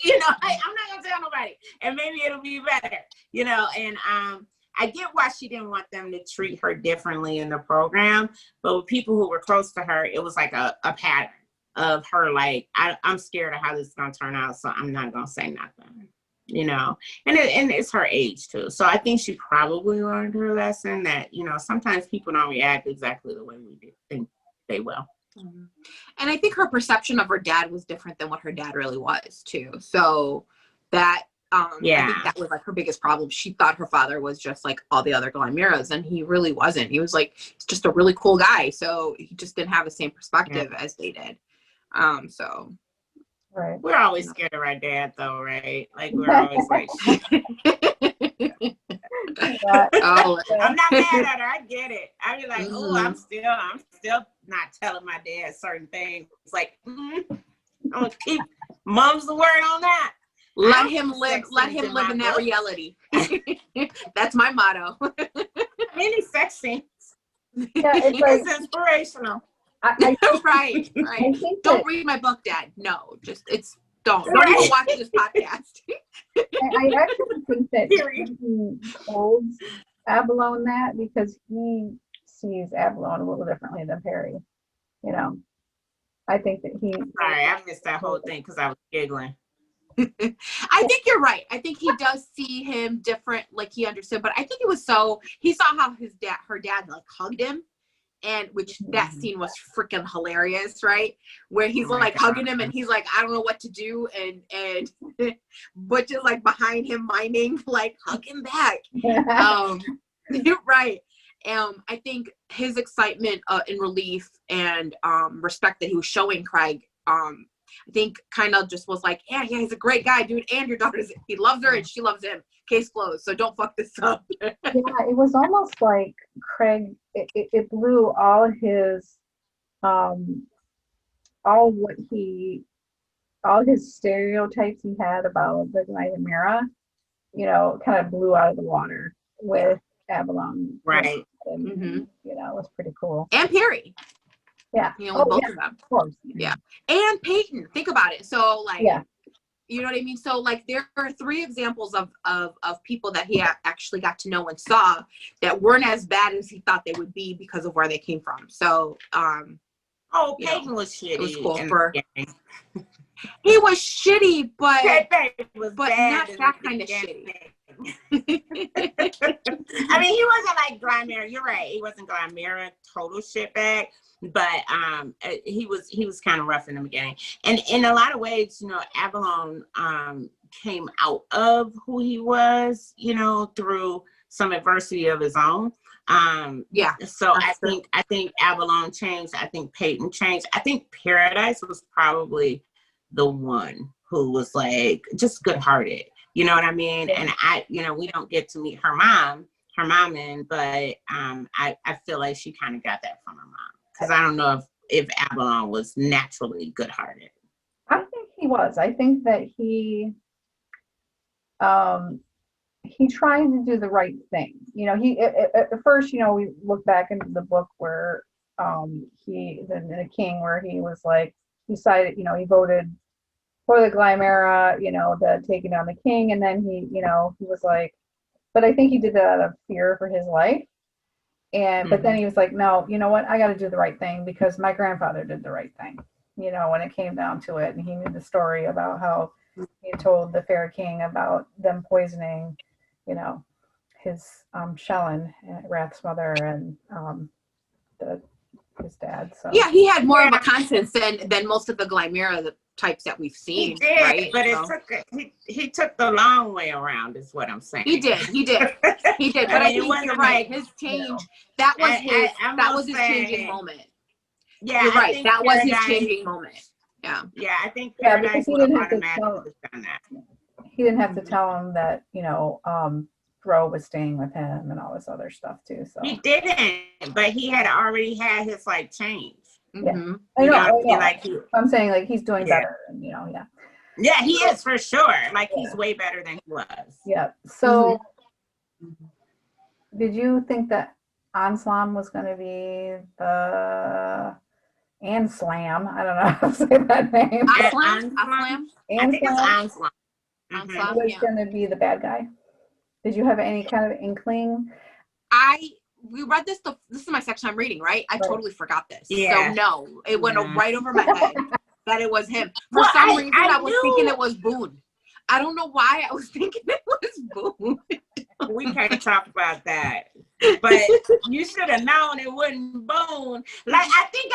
You know, I'm not gonna tell nobody, and maybe it'll be better. You know, and I get why she didn't want them to treat her differently in the program, but with people who were close to her, it was like a pattern of her, like, I'm scared of how this is gonna turn out, so I'm not gonna say nothing. You know, and it's her age too. So I think she probably learned her lesson that, you know, sometimes people don't react exactly the way we think they will. And I think her perception of her dad was different than what her dad really was too. So that, I think that was like her biggest problem. She thought her father was just like all the other Glamiras, and he really wasn't. He was like, just a really cool guy. So he just didn't have the same perspective as they did. So. Right. We're always scared of our dad, though, right? Like, we're always like, I'm not mad at her. I get it. I be like, oh, I'm still not telling my dad certain things. It's like, I'm gonna keep mum's the word on that. Let him live in that reality. That's my motto. Many sex scenes. Yeah, it's like, it's inspirational. Right. Don't read my book, Dad. No, don't even watch this podcast. I actually think that he holds Abalone that, because he sees Abalone a little differently than Perry. You know, I think that he. Sorry, I missed that whole thing because I was giggling. I think you're right. I think he does see him different, like he understood. But I think he saw how her dad like hugged him. And which that scene was freaking hilarious, right? Where he's like hugging him and he's like, I don't know what to do. And Butch is like behind him miming, like, hug him back. Right. I think his excitement and relief and respect that he was showing Craig, I think kind of just was like, yeah, he's a great guy, dude. And your daughter's, he loves her and she loves him. Case closed. So don't fuck this up. Yeah, it was almost like Craig, it blew all his, all what he, all his stereotypes he had about the Glyamira, you know, kind of blew out of the water with Avalon. Right. And, Mm-hmm. you know, it was pretty cool. And Perry. Yeah. You know, with both of them. Of course. Yeah. And Peyton. Think about it. So, like, yeah. You know what I mean? So, like, there are 3 examples of people that he actually got to know and saw that weren't as bad as he thought they would be because of where they came from. So, Peyton was shitty. It was cool for. He was shitty, but not that kind of shitty. I mean, he wasn't like Glyamira. You're right. He wasn't Glyamira total shitbag, but he was kind of rough in the beginning. And in a lot of ways, you know, Avalon came out of who he was, you know, through some adversity of his own. So I think Avalon changed. I think Peyton changed. I think Paradise was probably the one who was like just good-hearted. You know what I mean? And we don't get to meet her mom, but I feel like she kind of got that from her mom. Because I don't know if Avalon was naturally good-hearted. I think he was. I think that he tried to do the right thing. You know, he at first, you know, we look back into the book where the king, where he was like, he decided, you know, he voted for the Glyamira, you know, the taking down the king, and then he, you know, he was like, but I think he did that out of fear for his life. And but then he was like, no, you know what, I got to do the right thing because my grandfather did the right thing, you know, when it came down to it. And he knew the story about how he told the Fair King about them poisoning, you know, his Shellen, Wrath's mother, and his dad. So yeah, he had more of a conscience than most of the Glyamira types that we've seen. He did, right? But he took the long way around, is what I'm saying. He did. But I think you're right. His change, that was his changing moment. Yeah, you're right. That was his changing moment. Yeah. Yeah, I think Paradise would have automatically done that. He didn't have to tell him that, you know, Ro was staying with him and all this other stuff too. So he didn't, but he had already had his like change. Yeah, Mm-hmm. I know. Like I'm saying, like, he's doing better, and, you know, yeah, he is for sure. Like he's way better than he was. Yeah. So, did you think that Anslam was going to be the Anslam? I don't know how to say that name. Anslam? I think it's Anslam. Anslam Was going to be the bad guy. Did you have any kind of inkling? We read this. This is my section I'm reading, right? I totally forgot this. Yeah. So no, it went right over my head that it was him. For some reason, I was thinking it was Boone. I don't know why I was thinking it was Boone. We can't talk about that. But you should have known it wasn't Boone. Like I think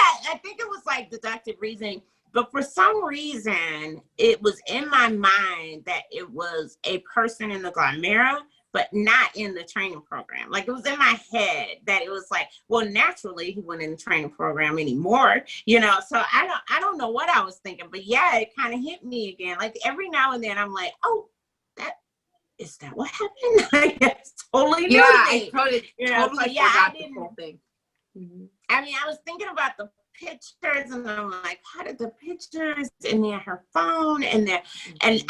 it was like deductive reasoning. But for some reason, it was in my mind that it was a person in the Glyamira, but not in the training program. Like it was in my head that it was like, well, naturally he wasn't in the training program anymore, you know. So I don't know what I was thinking, but yeah, it kind of hit me again. Like every now and then I'm like, oh, is that what happened? Like, it's totally new. I totally forgot the whole thing. Mm-hmm. I mean, I was thinking about the pictures and I'm like, how did the pictures and then her phone and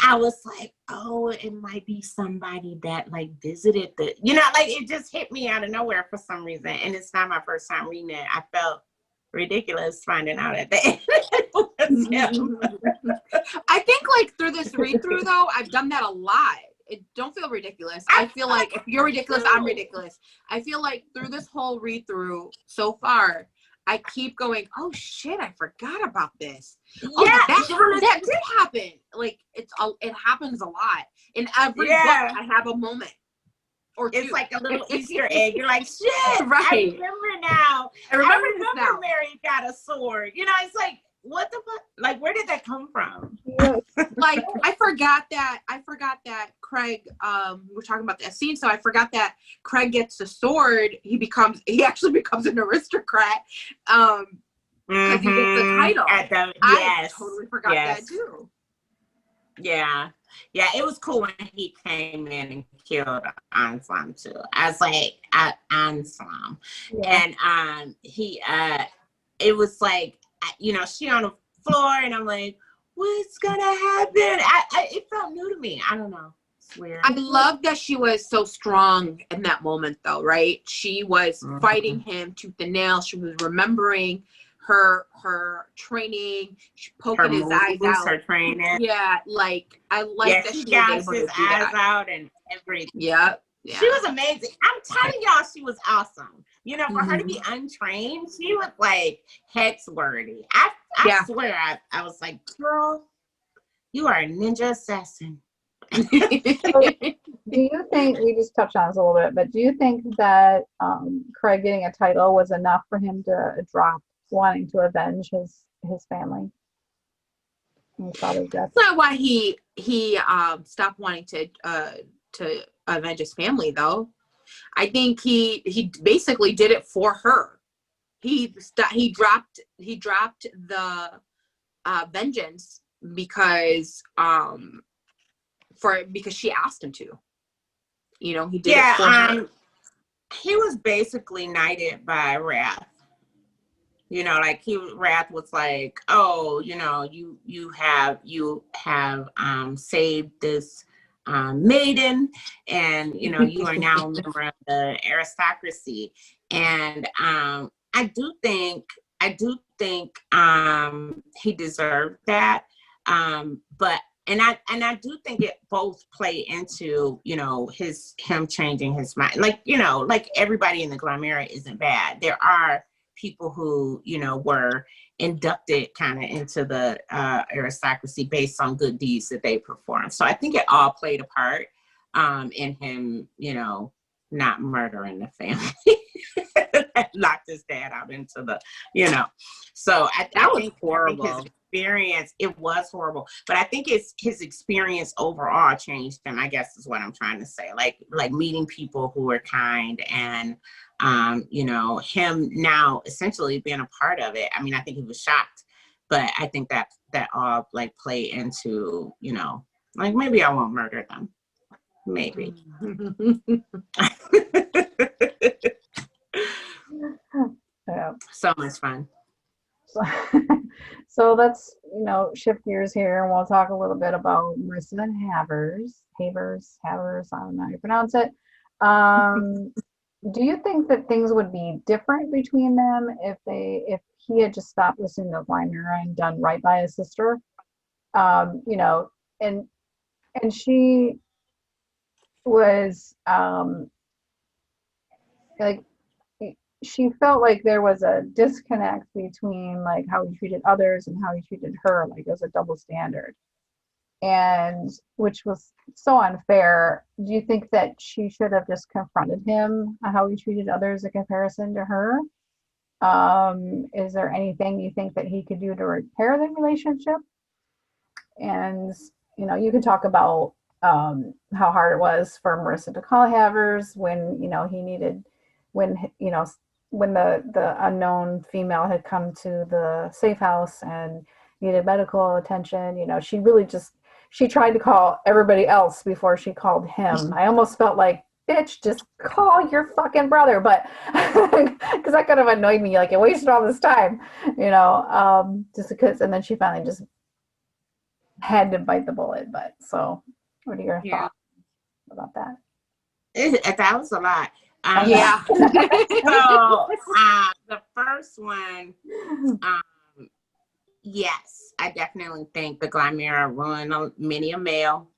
I was like, oh, it might be somebody that like visited the, you know, like it just hit me out of nowhere for some reason. And it's not my first time reading it. I felt ridiculous finding out at the end it was him. I think like through this read through though, I've done that a lot. It don't feel ridiculous. I feel like if you're ridiculous, I'm ridiculous. I feel like through this whole read through so far, I keep going, oh shit, I forgot about this. Oh, yeah, that did happen. Like it happens a lot. In every book, I have a moment or two. It's like a little Easter egg. You're like, shit, right. I remember now. I remember Mary got a sword. You know, it's like what the fuck? Like, where did that come from? Yeah. Like, I forgot that Craig, we're talking about that scene, so I forgot that Craig gets the sword. He actually becomes an aristocrat, because he gets the title. I totally forgot that too. Yeah. Yeah, it was cool when he came in and killed Anslam too. I was like, Anslam. Yeah. And it was like, she on the floor, and I'm like, what's gonna happen? It felt new to me. I don't know. It's weird. I love that she was so strong in that moment, though, right? She was fighting him tooth and nail. She was remembering her training, poking his eyes out. Her training. Yeah, like, I like that she was got able his to do eyes that. out and everything. Yeah. She was amazing. I'm telling y'all, she was awesome. For her to be untrained, she was like hex worthy. I swear, I was like, girl, you are a ninja assassin. So, do you think, we just touched on this a little bit, but do you think that Craig getting a title was enough for him to drop wanting to avenge his family? That's not why he stopped wanting to avenge his family, though. I think he basically did it for her. He dropped the vengeance because she asked him to. He did it for her. He was basically knighted by Wrath. Like Wrath was like, oh, you have saved this maiden, and you are now a member of the aristocracy. And I do think he deserved that. But I do think it both play into him changing his mind. Like everybody in the Glamera isn't bad. There are people who were inducted kind of into the aristocracy based on good deeds that they performed. So I think it all played a part in him not murdering the family. Locked his dad out into the so I think horrible. His experience, it was horrible, but I think it's his experience overall changed him, I guess is what I'm trying to say. Like meeting people who are kind, and him now essentially being a part of it. I mean, I think he was shocked, but I think that all like play into, like maybe I won't murder them. Maybe. Yeah. So much fun. So let's, shift gears here, and we'll talk a little bit about Marissa and Havers, I don't know how you pronounce it. Do you think that things would be different between them if he had just stopped listening to Glamera and done right by his sister? And she was like, she felt like there was a disconnect between like how he treated others and how he treated her, like it was a double standard, and which was so unfair. Do you think that she should have just confronted him on how he treated others in comparison to her? Is there anything you think that he could do to repair the relationship? And you can talk about how hard it was for Marissa to call Havers when he needed, when the unknown female had come to the safe house and needed medical attention. She tried to call everybody else before she called him. I almost felt like, bitch, just call your fucking brother. But because that kind of annoyed me, like it wasted all this time, just because. And then she finally just had to bite the bullet. But so, what are your thoughts about that? That was a lot. Yeah. So the first one, yes, I definitely think the Glamera ruined many a male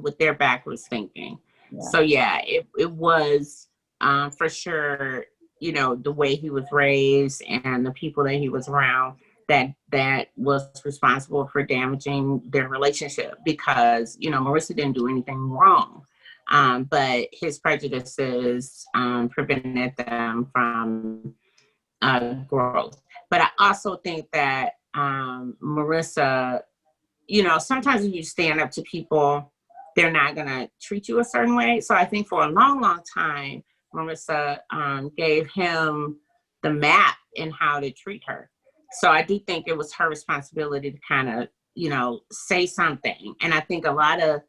with their backwards thinking. Yeah. So yeah, it was for sure, the way he was raised and the people that he was around that was responsible for damaging their relationship, because Marissa didn't do anything wrong. But his prejudices prevented them from growth. But I also think that Marissa, you know, sometimes when you stand up to people, they're not going to treat you a certain way. So I think for a long, long time, Marissa gave him the map in how to treat her. So I do think it was her responsibility to kind of, you know, say something. And I think a lot of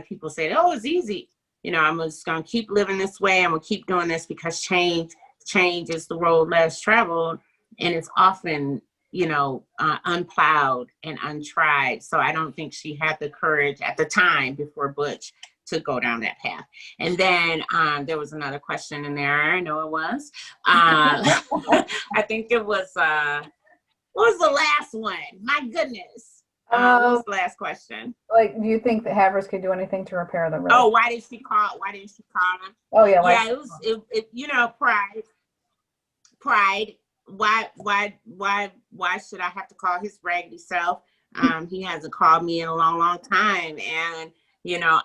people say, oh, it's easy. You know, I'm just going to keep living this way. I'm going to keep doing this because change is the road less traveled. And it's often, you know, unplowed and untried. So I don't think she had the courage at the time before Butch to go down that path. And then there was another question in there. I know it was. I think it was, what was the last one? My goodness. What was the last question? Like, do you think that Havers could do anything to repair the road? Oh, why didn't she call him? Oh yeah. Yeah, it you know, pride. Why should I have to call his raggedy self? He hasn't called me in a long, long time. And, you know,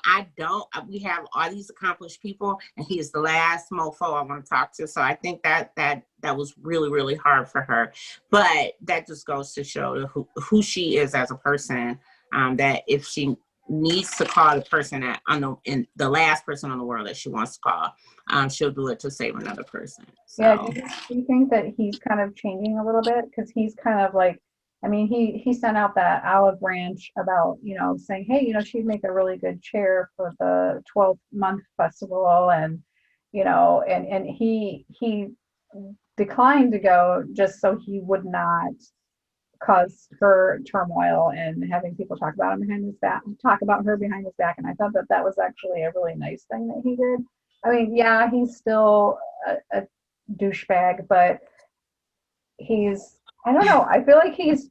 we have all these accomplished people and he is the last mofo I want to talk to. So I think that was really, really hard for her. But that just goes to show who she is as a person, that if she needs to call the person in the last person on the world that she wants to call, she'll do it to save another person. So. Yeah, do you think that he's kind of changing a little bit? Because he's kind of like, I mean, he sent out that olive branch about, you know, saying, hey, you know, she'd make a really good chair for the 12-month festival, and, you know, and he declined to go just so he would not cause her turmoil and having people talk about her behind his back. And I thought that was actually a really nice thing that he did. I mean, yeah, he's still a douchebag, but I don't know. I feel like he's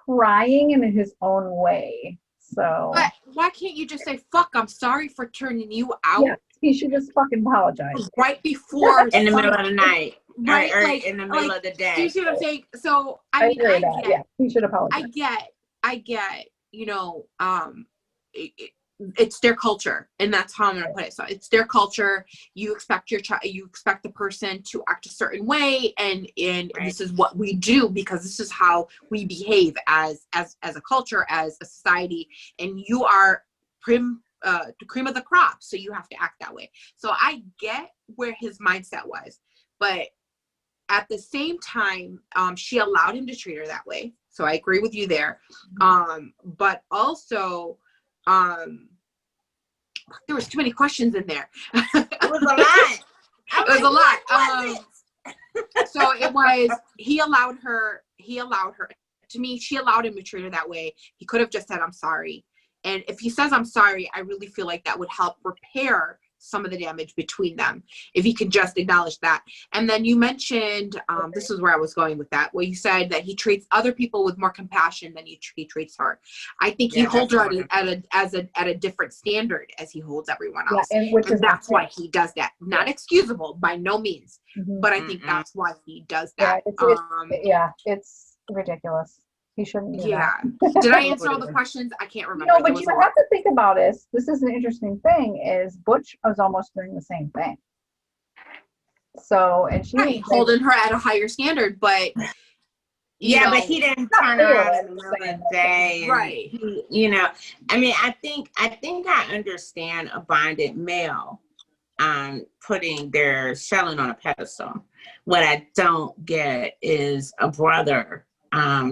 trying in his own way. So but why can't you just say, fuck, I'm sorry for turning you out? Yeah, he should just fucking apologize. Right before in the middle of the night. Right, or like, in the middle of the day. Do you see what I'm saying? So I agree with that. Yeah, he should apologize. I get, you know, it's their culture, and that's how I'm gonna put it. So it's their culture. You expect you expect the person to act a certain way, and Right. this is what we do because this is how we behave as a culture, as a society, and you are the cream of the crop, so you have to act that way. So I get where his mindset was, but at the same time, she allowed him to treat her that way. So I agree with you there. But also, there was too many questions in there. It was a lot. It was a lot. So it was, he allowed her, to me, she allowed him to treat her that way. He could have just said, I'm sorry. And if he says, I'm sorry, I really feel like that would help repair some of the damage between them, if he can just acknowledge that. And then you mentioned, this is where I was going with that, where you said that he treats other people with more compassion than he treats her. I think he holds her at a different standard as he holds everyone else. Yeah, and that's why he does that. Not excusable by no means, but I think that's why he does that. It's ridiculous. He shouldn't do that. that. Did I answer all the questions? I can't remember. No, but you have to think about this. This is an interesting thing, is Butch was almost doing the same thing. So, and she holding her at a higher standard, but but he didn't turn around in the middle of the day. Right. You know, I mean, I think I understand a bonded male putting their shelling on a pedestal. What I don't get is a brother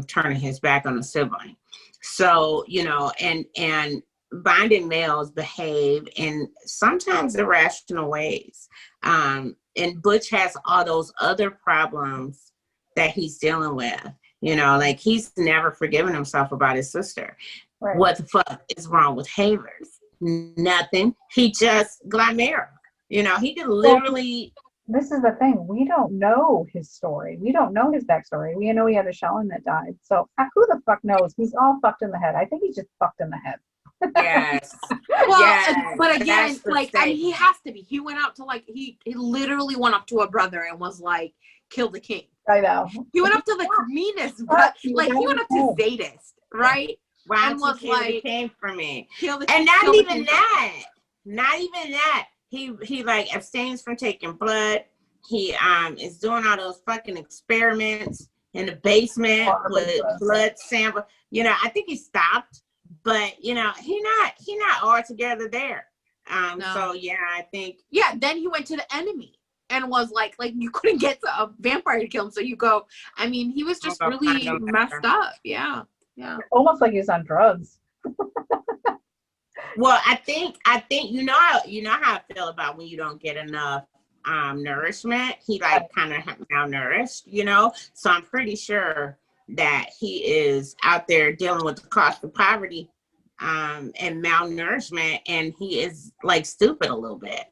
turning his back on a sibling. So, you know, and bonded males behave in sometimes irrational ways. And Butch has all those other problems that he's dealing with. You know, like he's never forgiven himself about his sister. Right. What the fuck is wrong with Havers? Nothing. He just got married. You know, he could literally... This is the thing. We don't know his story. We don't know his backstory. We know he had a Shellin that died. So who the fuck knows? He's all fucked in the head. I think he's just fucked in the head. Yes. Well, yes. But again, like, I mean, he has to be. He went out to he literally went up to a brother and was like, kill the king. I know. He went up to the meanest, but like he went up to Zadist, right? Why and was kill like, the king for me? And not even that. Not even that. He like abstains from taking blood. He is doing all those fucking experiments. in the basement Horribly with gross. blood sample. You know, I think he stopped, but you know, he not altogether there. No. So yeah, I think Yeah, then he went to the enemy and was like you couldn't get to a vampire to kill him, so you go. I mean, he was just I'll go find really him messed later. up. Yeah. Almost like he's on drugs. Well, I think you know how I feel about when you don't get enough nourishment. He like kind of malnourished, you know. So I'm pretty sure that he is out there dealing with the cost of poverty and malnourishment, and he is like stupid a little bit.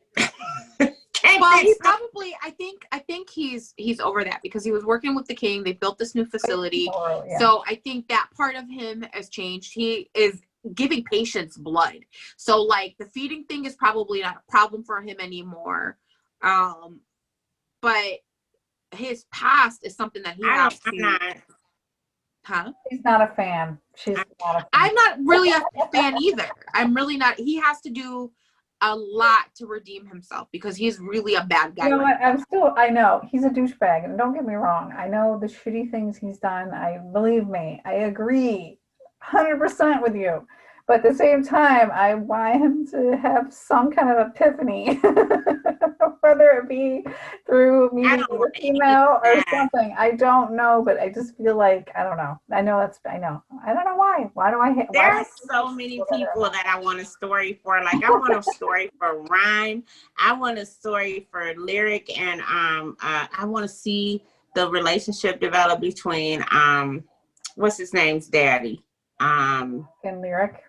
Well, he probably. I think he's over that because he was working with the king. They built this new facility, Yeah. so I think that part of him has changed. He is giving patients blood, so like the feeding thing is probably not a problem for him anymore. But his past is something that he has to. I'm not. Huh? She's not a fan. She's not a fan. I'm not really a fan either. I'm really not. He has to do a lot to redeem himself because he's really a bad guy. You know what? I know he's a douchebag, and don't get me wrong. I know the shitty things he's done. Believe me, I agree 100% with you. But at the same time, I want him to have some kind of epiphany, whether it be through meeting a female or something. I don't know, but I just feel like, I don't know. I know. I don't know why. Why do I? There are so many people that I want a story for. Like I want a story for rhyme. I want a story for lyric, and I want to see the relationship develop between what's his name's daddy. And lyric.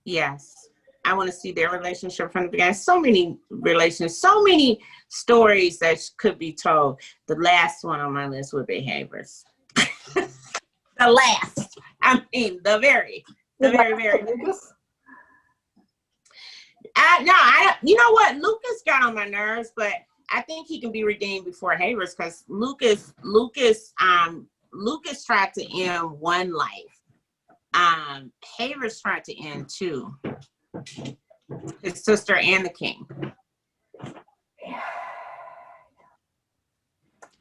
Yes, I want to see their relationship from the beginning. So many relations, so many stories that could be told. The last one on my list would be Havers. The last. I mean, the very. No, you know what? Lucas got on my nerves, but I think he can be redeemed before Havers because Lucas tried to end one life. Havers tried to end two. His sister and the king.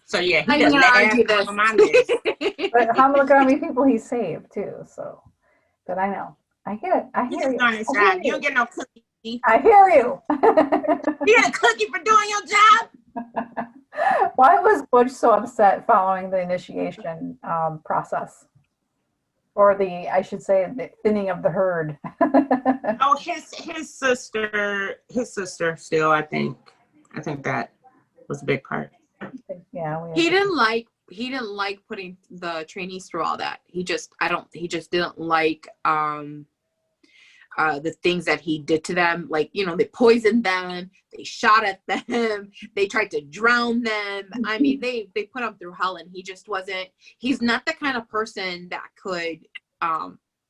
So yeah, he doesn't argue this on my list. But look at how many people he saved too. So, but I know, I get it. I hear you. You don't get no cookie. I hear you. You get a cookie for doing your job. Why was Butch so upset following the initiation process? Or I should say, the thinning of the herd. Oh, his sister still, I think that was a big part. Yeah. He didn't like putting the trainees through all that. He just didn't like the things that he did to them. Like, you know, they poisoned them, they shot at them, they tried to drown them. I mean, they put him through hell, and he's not the kind of person that could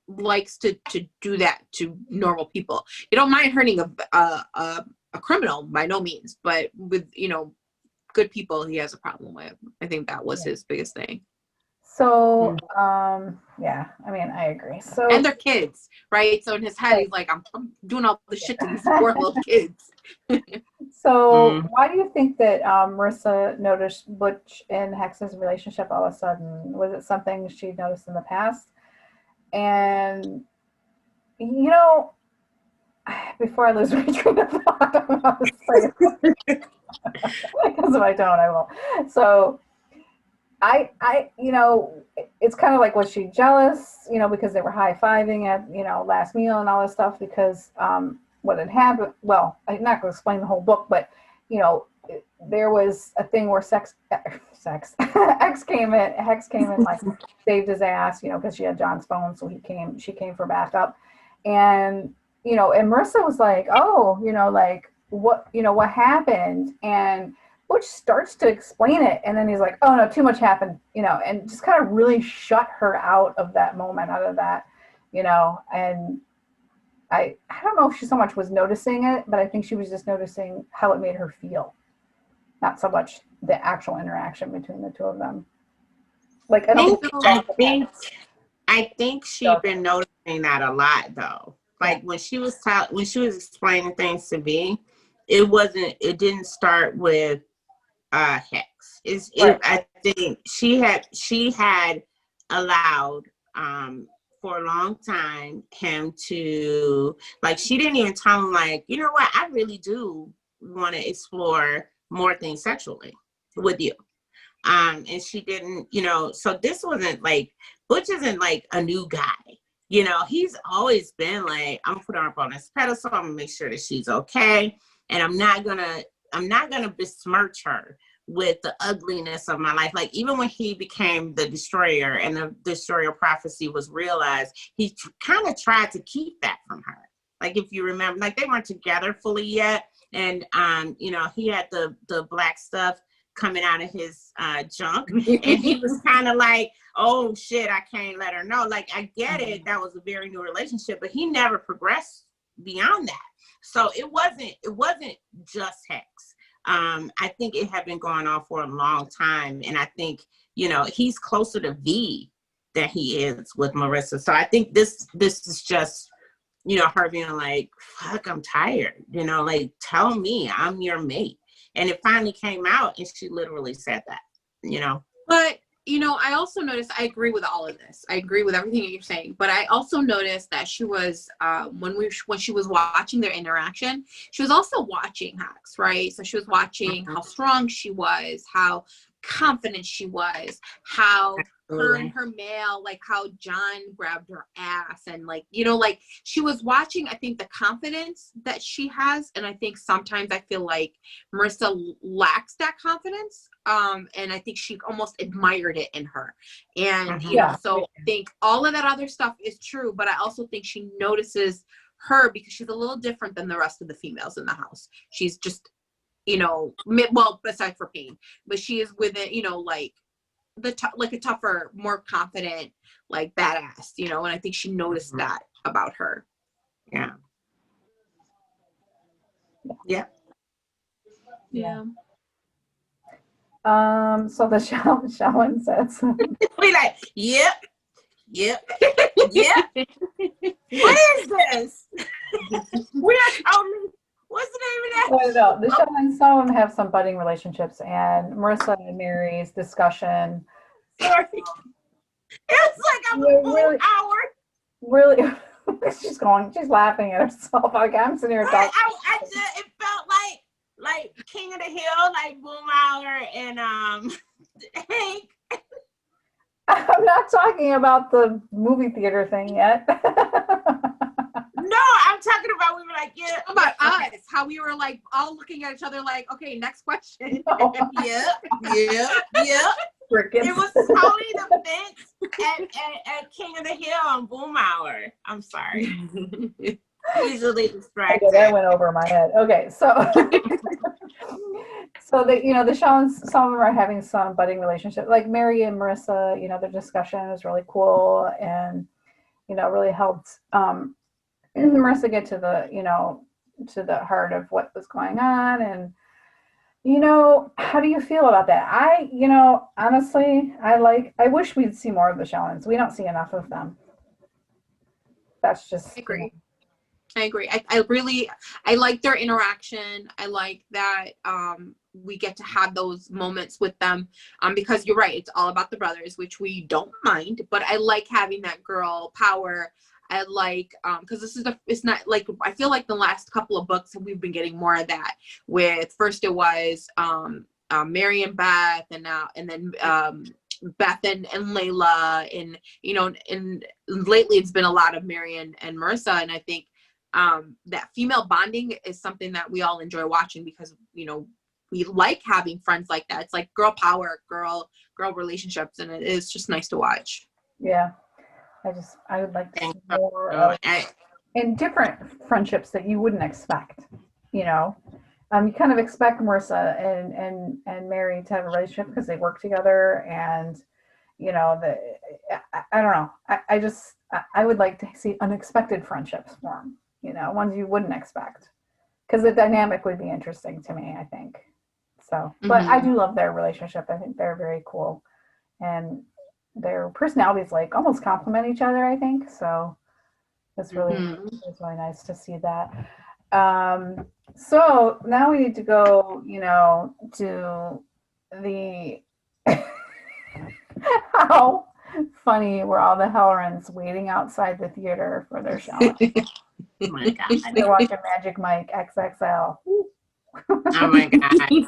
likes to do that to normal people. You don't mind hurting a criminal by no means, but with, you know, good people he has a problem with. I think that was his biggest thing. So, yeah, I mean, I agree. So, and they're kids, right? So in his head, he's like, I'm doing all this shit to these poor little kids. So, why do you think that Marissa noticed Butch and Hex's relationship all of a sudden? Was it something she noticed in the past? And, you know, before I lose my train of thought, I want to say because if I don't, I will. So, I, you know, it's kind of like, was she jealous, you know, because they were high-fiving at, you know, last meal and all this stuff, because what had happened, well, I'm not going to explain the whole book, but, you know, there was a thing where Hex came in, like, saved his ass, you know, because she had John's phone, so she came for backup. And, you know, and Marissa was like, oh, you know, like, what happened? And Butch starts to explain it, and then he's like, oh no, too much happened, you know, and just kind of really shut her out of that moment, out of that, you know. And I don't know if she so much was noticing it, but I think she was just noticing how it made her feel, not so much the actual interaction between the two of them. Like, I think she's been noticing that a lot though. Like when she was explaining things to me, it didn't start with Hex. I think she had allowed for a long time him to, like, she didn't even tell him, like, you know what, I really do want to explore more things sexually with you. And she didn't, you know, so this wasn't like, Butch isn't like a new guy. You know, he's always been like, I'm gonna put her up on this pedestal, I'm gonna make sure that she's okay. And I'm not gonna besmirch her with the ugliness of my life. Like, even when he became the destroyer and the destroyer prophecy was realized, he kind of tried to keep that from her. Like, if you remember, like, they weren't together fully yet. And, you know, he had the black stuff coming out of his junk. And he was kind of like, oh shit, I can't let her know. Like, I get it. That was a very new relationship, but he never progressed beyond that. So it wasn't just Hex. I think it had been going on for a long time. And I think, you know, he's closer to V than he is with Marissa. So I think this is just, you know, her being like, fuck, I'm tired. You know, like, tell me I'm your mate. And it finally came out, and she literally said that, you know. But, you know, I also noticed, I agree with all of this. I agree with everything that you're saying. But I also noticed that she was, when she was watching their interaction, she was also watching Hex, right? So she was watching how strong she was, how confident she was, how her and her male, like how John grabbed her ass, and like, you know, like she was watching, I think, the confidence that she has. And I think sometimes I feel like Marissa lacks that confidence. And I think she almost admired it in her. And, you know, so I think all of that other stuff is true, but I also think she notices her because she's a little different than the rest of the females in the house. She's just, you know, well, besides for Pain, but she is with it, you know, like like a tougher, more confident, like badass, you know, and I think she noticed that about her. Yeah. So the Shawan says, we like, yep. What is this? We are totally, what's the name of that? No, the Shawan, some of them have some budding relationships, and Marissa and Mary's discussion. Sorry. It's like I'm a full hour. Really, she's laughing at herself. Like, I'm sitting here talking. It felt like King of the Hill, like Boomhauer and Hank. I'm not talking about the movie theater thing yet. No, I'm talking about, we were like, yeah. About us, how we were like all looking at each other like, okay, next question. No. Yeah. Crickets. It was totally the fence at King of the Hill on Boomhauer. I'm sorry. Easily distracted. Okay, that went over my head. Okay, so so the Shawans, some of them are having some budding relationship. Like Mary and Marissa, you know, their discussion was really cool, and you know, really helped Marissa get to the, you know, to the heart of what was going on. And you know, how do you feel about that? You know, honestly, I wish we'd see more of the Shawans. We don't see enough of them. That's just, I agree. You know. I agree. I like their interaction. I like that we get to have those moments with them, because you're right, it's all about the brothers, which we don't mind, but I like having that girl power. I like, because it's not like, I feel like the last couple of books we've been getting more of that. With first it was Mary and Beth, and then Beth and Layla, and you know, and lately it's been a lot of Mary and Marissa, and I think that female bonding is something that we all enjoy watching, because you know, we like having friends like that. It's like girl power, girl relationships, and it is just nice to watch. Yeah. I would like to see more of, and different friendships that you wouldn't expect, you know. You kind of expect Marissa and Mary to have a relationship because they work together, and you know, I don't know. I would like to see unexpected friendships form, you know, ones you wouldn't expect, because the dynamic would be interesting to me, I think. So, but I do love their relationship. I think they're very cool, and their personalities like almost complement each other, I think. So it's really nice to see that. So now we need to go, you know, to the how funny were all the Hellrens waiting outside the theater for their showing. Oh my God. They're watching Magic Mike XXL. Oh my God. They're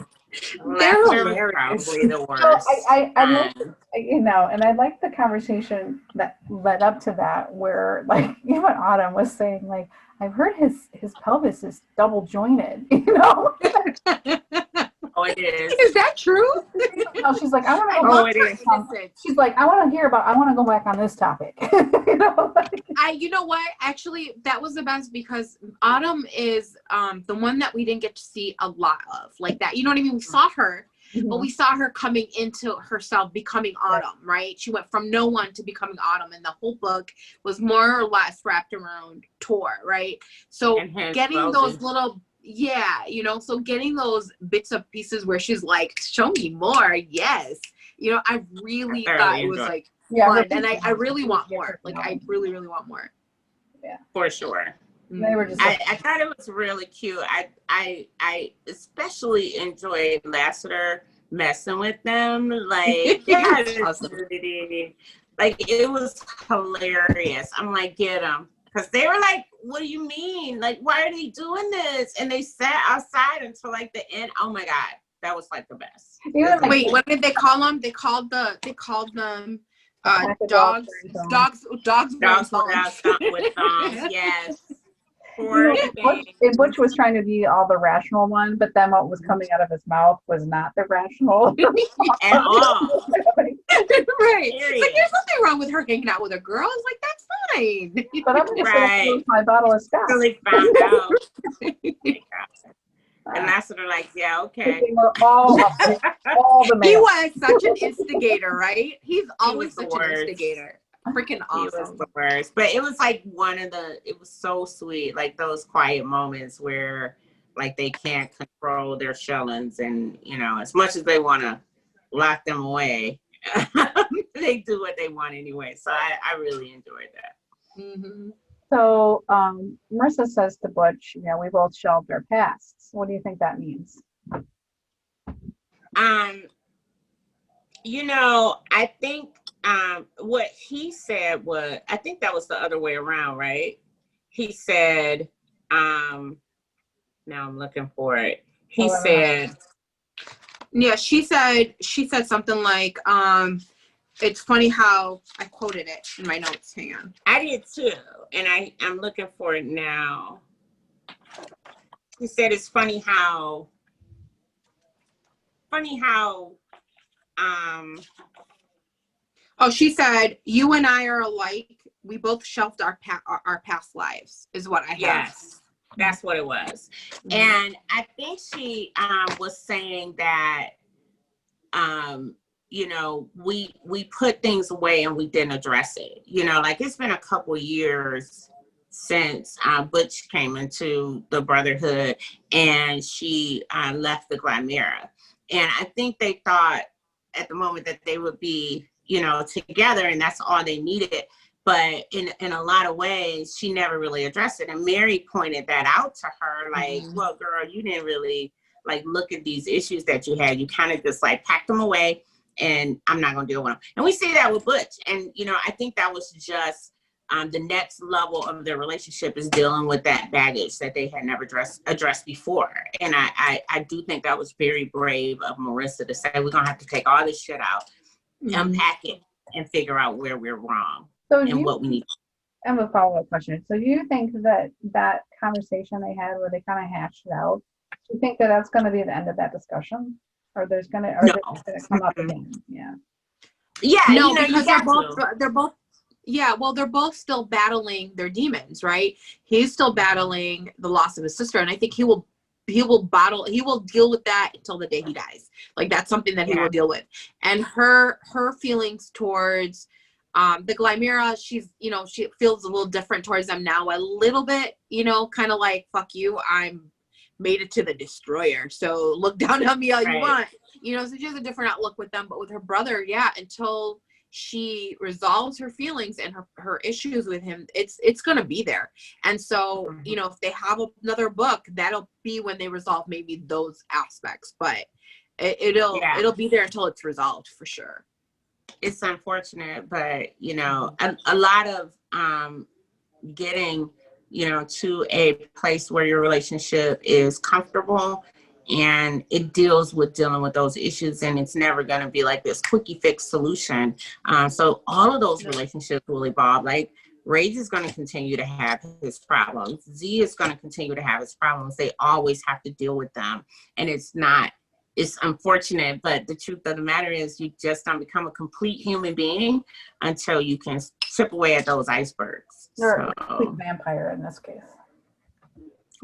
Laughter was hilarious. probably the So worst. I like, and I like the conversation that led up to that, where like even Autumn was saying like, I've heard his pelvis is double jointed, Oh, it is. Is that true? No, she's like, I want to I go. Oh, love it her is. innocence. She's like, I want to go back on this topic. You know what? Actually, that was the best because Autumn is the one that we didn't get to see a lot of like that. You know what I mean? We saw her, but we saw her coming into herself, becoming Autumn, right? She went from no one to becoming Autumn, and the whole book was more or less wrapped around Tor, right? So getting those little, so getting those bits of pieces where she's like, show me more, yes. I really thought it was like fun, and I really want more. Like, I really, really want more. Yeah, for sure. They were just. I thought it was really cute. I especially enjoyed Lassiter messing with them. Like, Awesome. like it was hilarious. I'm like, get them, because they were like, "What do you mean? Like, why are they doing this?" And they sat outside until like the end. Oh my God, that was like the best. Wait, what did they call them? They called them dogs with thumbs. Yes. Butch was trying to be all the rational one, but then what was coming out of his mouth was not the rational at all. Right. It's like, there's nothing wrong with her hanging out with a girl. It's like, that's fine. But I'm just going to my bottle of scotch. Really found out. And that's what they're like, yeah, okay. They were all the He was such an instigator, right? He's always such an instigator. Freaking awesome. He was the worst. But it was like it was so sweet, like those quiet moments where like they can't control their shellings, and as much as they want to lock them away, they do what they want anyway. So I really enjoyed that. Mm-hmm. So Marissa says to Butch, we both shelved our pasts. What do you think that means? I think what he said was, I think that was the other way around, right? He said, now I'm looking for it. He said, yeah, she said something like, it's funny how I quoted it in my notes. Hang on. I did too. And I'm looking for it now. He said, it's funny how, she said, you and I are alike. We both shelved our past lives, is what I have. Yes, that's what it was. Mm-hmm. And I think she was saying that, we put things away and we didn't address it. Like it's been a couple years since Butch came into the Brotherhood and she left the Glamira. And I think they thought at the moment that they would be, together, and that's all they needed. But in a lot of ways, she never really addressed it. And Mary pointed that out to her, like, well, girl, you didn't really like look at these issues that you had. You kind of just like packed them away, and I'm not going to deal with them. And we see that with Butch. And, I think that was just the next level of their relationship is dealing with that baggage that they had never addressed before. And I do think that was very brave of Marissa to say, we're going to have to take all this shit out, unpack it, and figure out where we're wrong and what we need. I have a follow-up question. So do you think that conversation they had where they kind of hashed it out, do you think that that's going to be the end of that discussion? Or they're going to come up again? Yeah. Yeah. No, because they're both. Yeah, well, they're both still battling their demons, right? He's still battling the loss of his sister, and I think he will deal with that until the day he dies. Like that's something that he will deal with. And her feelings towards the Glamira, she's, she feels a little different towards them now, a little bit, kind of like, fuck you, I'm made it to the destroyer, so look down on me all you want. So she has a different outlook with them, but with her brother, until she resolves her feelings and her issues with him, it's gonna be there. And so if they have another book, that'll be when they resolve maybe those aspects, but it'll be there until it's resolved for sure. it's unfortunate, but you know, a lot of getting, you know, to a place where your relationship is comfortable and it deals with dealing with those issues, and it's never going to be like this quickie fix solution. So all of those relationships will evolve. Like Rage is going to continue to have his problems. Z is going to continue to have his problems. They always have to deal with them. And it's unfortunate, but the truth of the matter is you just don't become a complete human being until you can chip away at those icebergs. You're a complete vampire in this case.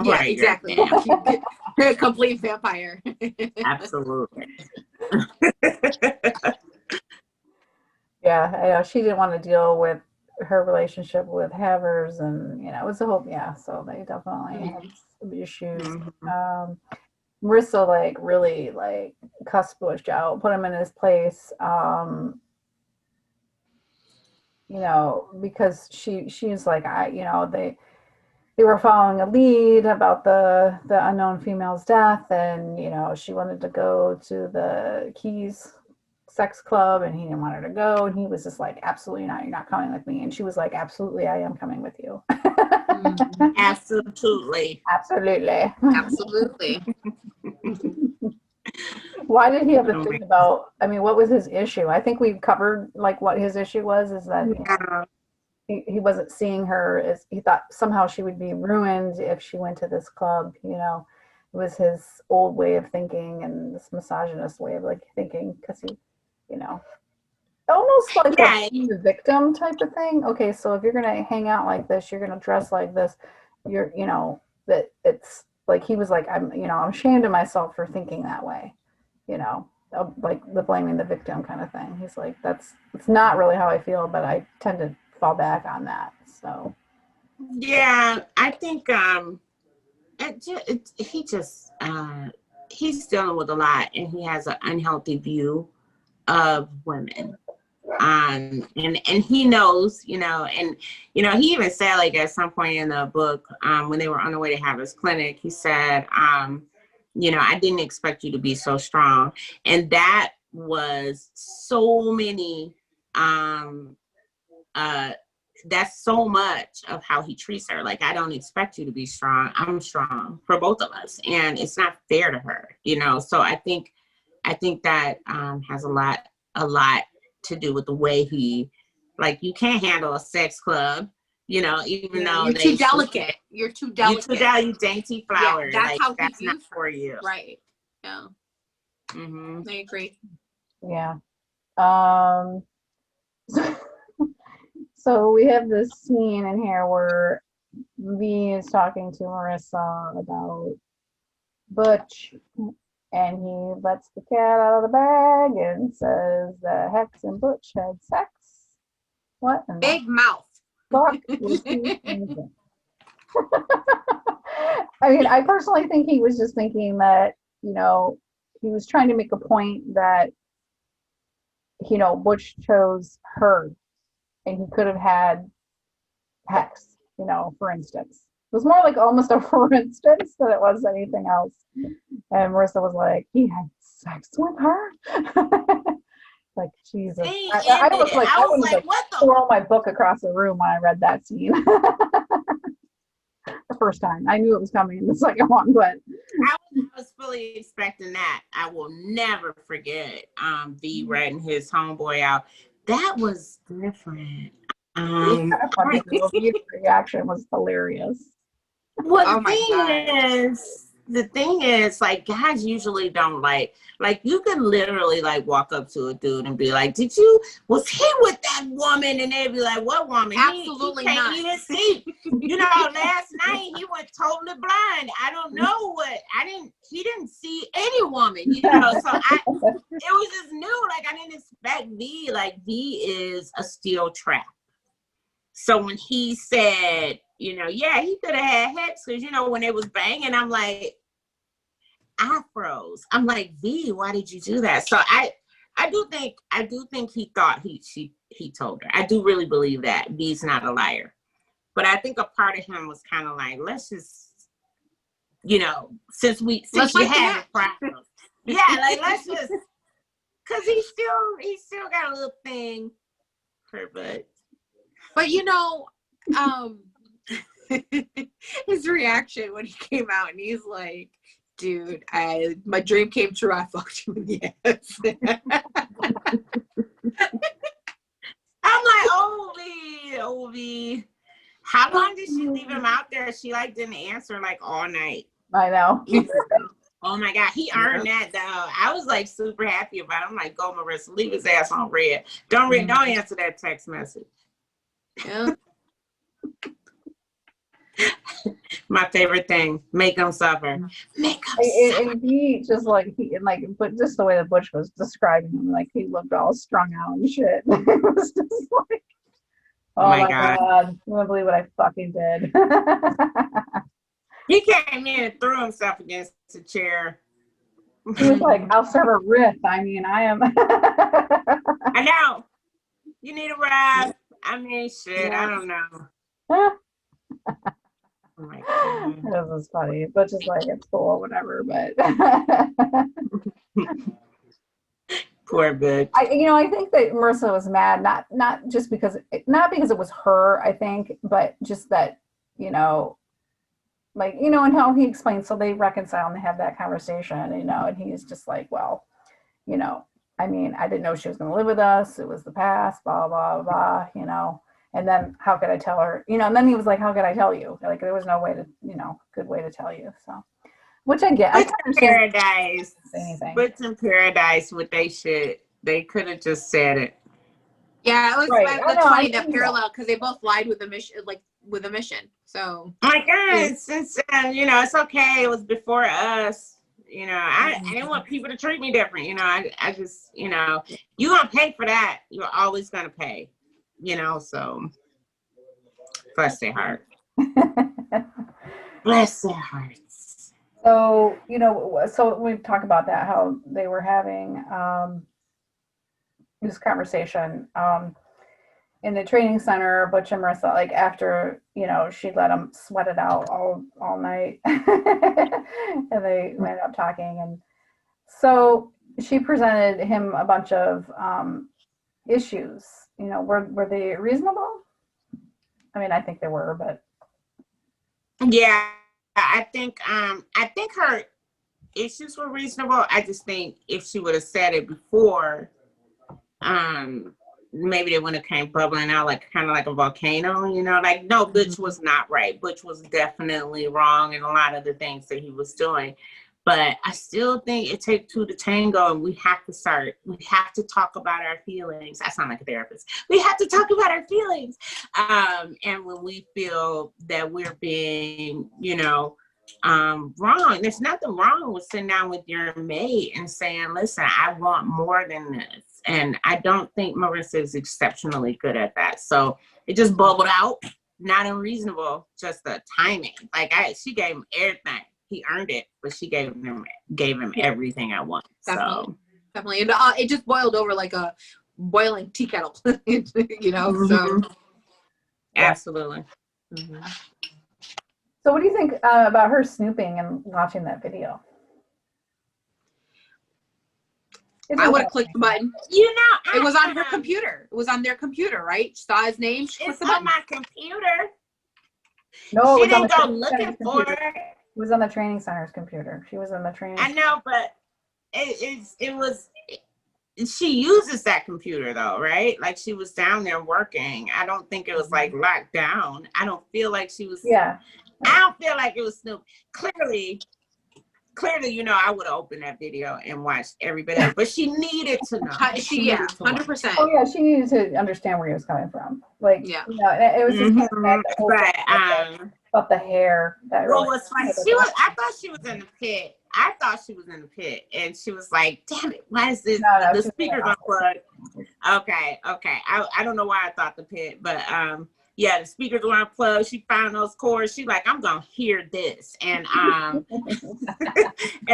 Yeah, right, exactly. You're a complete vampire. Absolutely. Yeah, I know she didn't want to deal with her relationship with Havers, and you know, it was a whole so they definitely had some issues. Marissa like really like cussed Butch out, put him in his place. You know, because she's like, they were following a lead about the unknown female's death, and you know, she wanted to go to the Keys sex club and he didn't want her to go, and he was just like, absolutely not, you're not coming with me. And she was like, absolutely, I am coming with you. Absolutely. Why did he have to think about, I mean, what was his issue? I think we've covered like what his issue was, is that he wasn't seeing her as, he thought somehow she would be ruined if she went to this club. You know, it was his old way of thinking and this misogynist way of like thinking, because he, you know, almost like a victim type of thing. Okay, so if you're gonna hang out like this, you're gonna dress like this, you're, you know, that it's like he was like, I'm ashamed of myself for thinking that way, you know, like the blaming the victim kind of thing. He's like, it's not really how I feel, but I tend to fall back on that. So yeah, I think he's dealing with a lot, and he has an unhealthy view of women. And he knows, you know, and you know, he even said, like, at some point in the book, when they were on the way to have his clinic, he said, you know, I didn't expect you to be so strong. And that was so many that's so much of how he treats her. Like, I don't expect you to be strong. I'm strong for both of us, and it's not fair to her, you know. So I think that has a lot to do with the way he, like, you can't handle a sex club, you know, even though you're too delicate. You're too delicate. You dainty flower. Yeah, that's like, how that's not for you. Right. Yeah. I agree. Yeah. So we have this scene in here where V is talking to Marissa about Butch, and he lets the cat out of the bag and says that Hex and Butch had sex. What? Big mouth. Fuck. I mean, I personally think he was just thinking that, you know, he was trying to make a point that, you know, Butch chose her and he could have had Hex, you know, for instance. It was more like almost a for instance than it was anything else. And Marissa was like, he had sex with her? Like, Jesus. I was like, what the? Throw my book across the room when I read that scene. The first time. I knew it was coming in the second one, but I was fully expecting that. I will never forget V ratting his homeboy out. That was different. The reaction was hilarious. Well, the thing is, like, guys usually don't like you can literally like walk up to a dude and be like, was he with that woman? And they'd be like, what woman? Absolutely he not. Even see. You know, last night he went totally blind. I don't know he didn't see any woman, you know, so it was just new. Like, I didn't expect V. Like, V is a steel trap. So when he said, you know, yeah, he could have had Hex, because, you know, when they was banging, I'm like, I froze. I'm like, V, why did you do that? So I do think he thought he told her. I do really believe that V's not a liar. But I think a part of him was kind of like, let's just, you know, since you had a problem. Yeah, like, let's just Cause he still got a little thing for her butt. But his reaction when he came out and he's like, dude, my dream came true. I fucked you in the ass. I'm like, Ovi. How long did she leave him out there? She like didn't answer like all night. I know. Oh my God, he earned that though. I was like super happy about it. I'm like, go Marissa, leave his ass on red. Don't answer that text message. Yeah. My favorite thing, make them suffer. Make them suffer. And he just like but just the way that Butch was describing him, like he looked all strung out and shit. It was just like, oh my God, I can't believe what I fucking did. He came in and threw himself against the chair. He was like, I'll serve a riff. I mean, I am. I know. You need a ride. I mean, shit, Yeah. I don't know. Oh my God. This was funny, but just like it's cool, whatever. But Poor bitch. I think that Marissa was mad, not just because it was her, I think, but just that, like, and how he explained, so they reconcile and they have that conversation, and he's just like, well, I mean, I didn't know she was going to live with us. It was the past, blah, blah, blah, and then how could I tell her, and then he was like, how could I tell you? Like, there was no way to, good way to tell you. So, which I get. But in paradise, with they shit, they could have just said it. Yeah, it was that's funny, that parallel, because they both lied with the mission, so. My God, since it's okay. It was before us. I didn't want people to treat me different. I just, you gonna pay for that. You're always gonna pay. So bless their heart. Bless their hearts. So, so we talk about that, how they were having this conversation in the training center, Butch and Marissa, like after, she let them sweat it out all night and they ended up talking. And so she presented him a bunch of issues, were they reasonable? I mean, I think they were, but. Yeah, I think her issues were reasonable. I just think if she would have said it before, maybe they wouldn't have came bubbling out like kind of like a volcano, like, no, Butch was not right. Butch was definitely wrong in a lot of the things that he was doing. But I still think it takes two to tango, and we have to talk about our feelings. I sound like a therapist. We have to talk about our feelings. And when we feel that we're being, wrong, there's nothing wrong with sitting down with your mate and saying, listen, I want more than this. And I don't think Marissa is exceptionally good at that. So it just bubbled out, not unreasonable, just the timing. Like she gave him everything. He earned it, but she gave him everything I want. Definitely. And it just boiled over like a boiling tea kettle, Mm-hmm. So. Absolutely. Mm-hmm. So what do you think about her snooping and watching that video? I would have clicked the button. It was on her computer. It was on their computer, right? She saw his name. She clicked the button. On my computer. No, she didn't go looking for it. It was on the training center's computer. She was in the training. I know, but it was. She uses that computer though, right? Like she was down there working. I don't think it was like locked down. I don't feel like she was. Yeah. I don't feel like it was Snoop. Clearly, I would have opened that video and watched everybody else, but she needed to know. 100%. Oh yeah, she needed to understand where he was coming from. Like, it was just kind of about the hair. What's funny? I thought she was in the pit. And she was like, "Damn it, why is this the speaker's unplugged?" Okay. I don't know why I thought the pit, but yeah, the speakers were unplugged. She found those cords. She's like, I'm gonna hear this, and and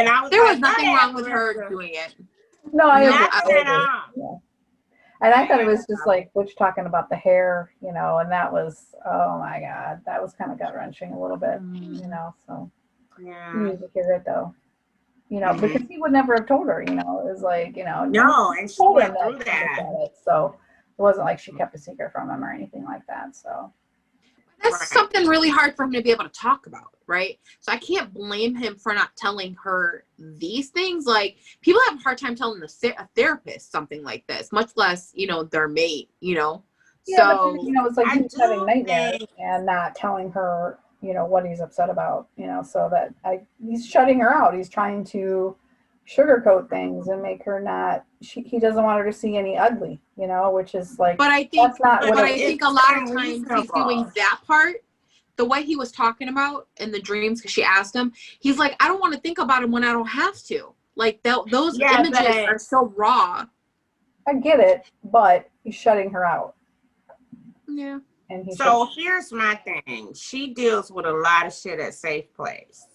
I was. There was nothing wrong with her doing it. No, nothing at all. Yeah. And I thought it was just like Butch talking about the hair, and that was, oh my God, that was kind of gut wrenching a little bit, So yeah, you need to hear it though. because he would never have told her, it was like, No, and she told him went through that she that. looked at it. So it wasn't like she kept a secret from him or anything like that. So that's Right. something really hard for him to be able to talk about, right? So I can't blame him for not telling her these things. Like, people have a hard time telling a therapist something like this, much less, their mate, yeah, So, but, it's like I he's having do nightmares think, and not telling her, what he's upset about, so that he's shutting her out. He's trying to sugarcoat things and make her not, he doesn't want her to see any ugly, which is like, but I think, that's not what but it I is. think a lot of times he's unreasonable. doing that part. The way he was talking about in the dreams, because she asked him, he's like, I don't want to think about him when I don't have to. Like, those Yeah, images but- are so raw. I get it, but he's shutting her out. Yeah. And he So here's my thing. She deals with a lot of shit at Safe Place.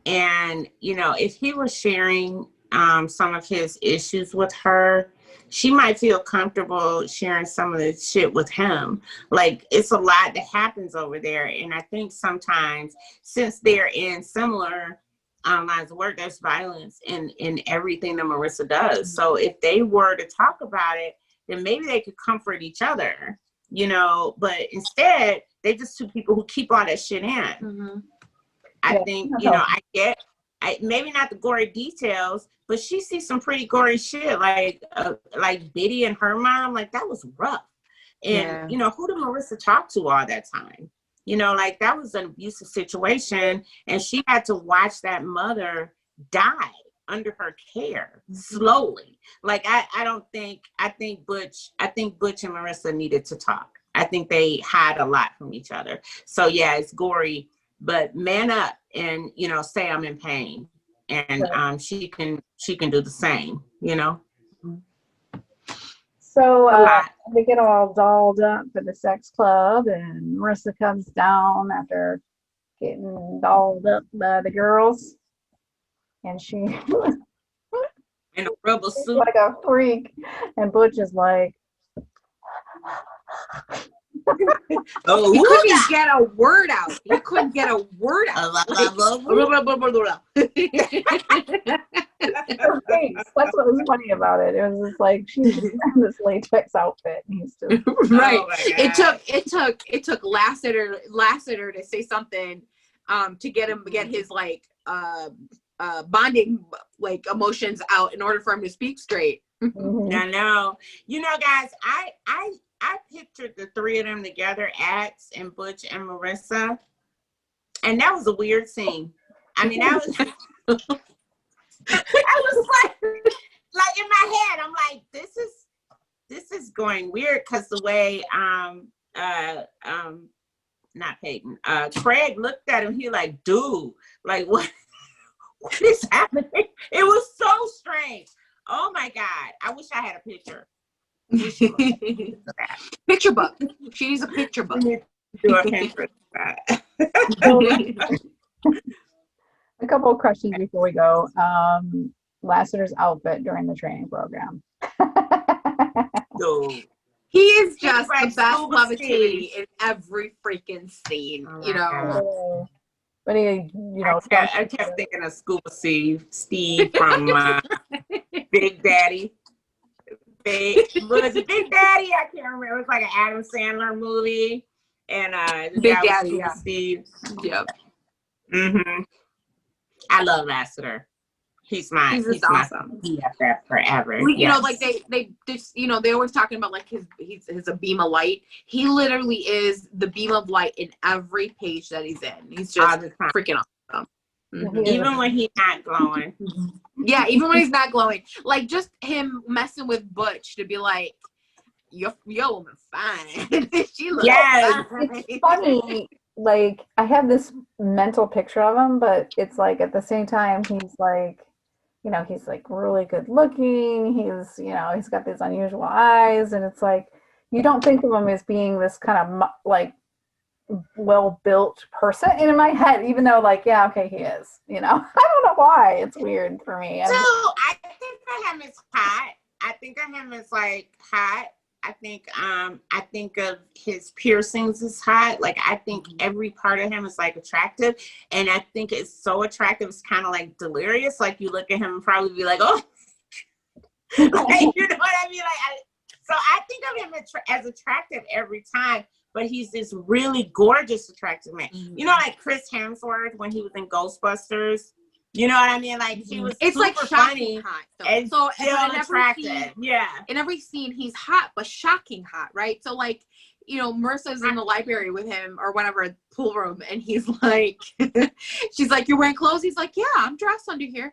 And, if he was sharing some of his issues with her, she might feel comfortable sharing some of the shit with him. Like, it's a lot that happens over there. And I think sometimes, since they're in similar lines of work, there's violence in everything that Marissa does. So if they were to talk about it, then maybe they could comfort each other, but instead, they're just two people who keep all that shit in. Mm-hmm. I think, I get, maybe not the gory details, but she sees some pretty gory shit, like Biddy and her mom, like that was rough. And, who did Marissa talk to all that time? Like that was an abusive situation, and she had to watch that mother die under her care slowly. Like, I think Butch and Marissa needed to talk. I think they had a lot from each other. So yeah, it's gory, but man up and, say I'm in pain, and she can do the same, So they get all dolled up for the sex club, and Marissa comes down after getting dolled up by the girls, and she in a rubber suit, like a freak, and Butch is like, oh, He couldn't get a word out. her face. That's what was funny about it. It was just like she's just in this latex outfit, and he's just Right. Oh It took Lassiter to say something to get his bonding emotions out in order for him to speak straight. I know. Guys, I pictured the three of them together, Axe and Butch and Marissa, and that was a weird scene. I mean, that was I was like in my head, I'm like, this is going weird, because the way not Peyton, Craig looked at him, he like, dude, like what is happening? It was so strange. Oh my God. I wish I had a picture. Picture book. She needs a picture book. Do a picture. a couple of questions before we go. Lassiter's outfit during the training program. Dude. He is just Like the best Scuba levitating Steve. in every freaking scene, Oh my God. But he, I kept thinking of Scuba Steve from Big Daddy. Was it Big Daddy? I can't remember. It was like an Adam Sandler movie. And Big Daddy, yeah. Steve. Yep. Mm-hmm. I love Lassiter. He's awesome. BFF forever. They just, they always talking about like he's a beam of light. He literally is the beam of light in every page that he's in. He's just freaking awesome. Mm-hmm. Even when he's not glowing. Yeah, even when he's not glowing. Like, just him messing with Butch to be like, your woman fine. She looks fine. It's funny. Like, I have this mental picture of him, but it's like at the same time he's like, he's like really good looking. He's, he's got these unusual eyes, and it's like you don't think of him as being this kind of like well-built person. And in my head, even though like, yeah, okay, he is, I don't know why. It's weird for me. So I think of him as hot. I think of him as like hot. I think of his piercings as hot. Like, I think every part of him is like attractive, and I think it's so attractive. It's kind of like delirious. Like, you look at him and probably be like, oh, like, you know what I mean? So I think of him as attractive every time. But he's this really gorgeous, attractive man. You know, like Chris Hemsworth when he was in Ghostbusters. You know what I mean? Like, he was it's super like funny hot, and so still attractive. Yeah. In every scene, he's hot, but shocking hot, right? So, like, you know, Marissa's in the library with him or whatever, pool room, and he's like, she's like, "You're wearing clothes?" He's like, "Yeah, I'm dressed under here."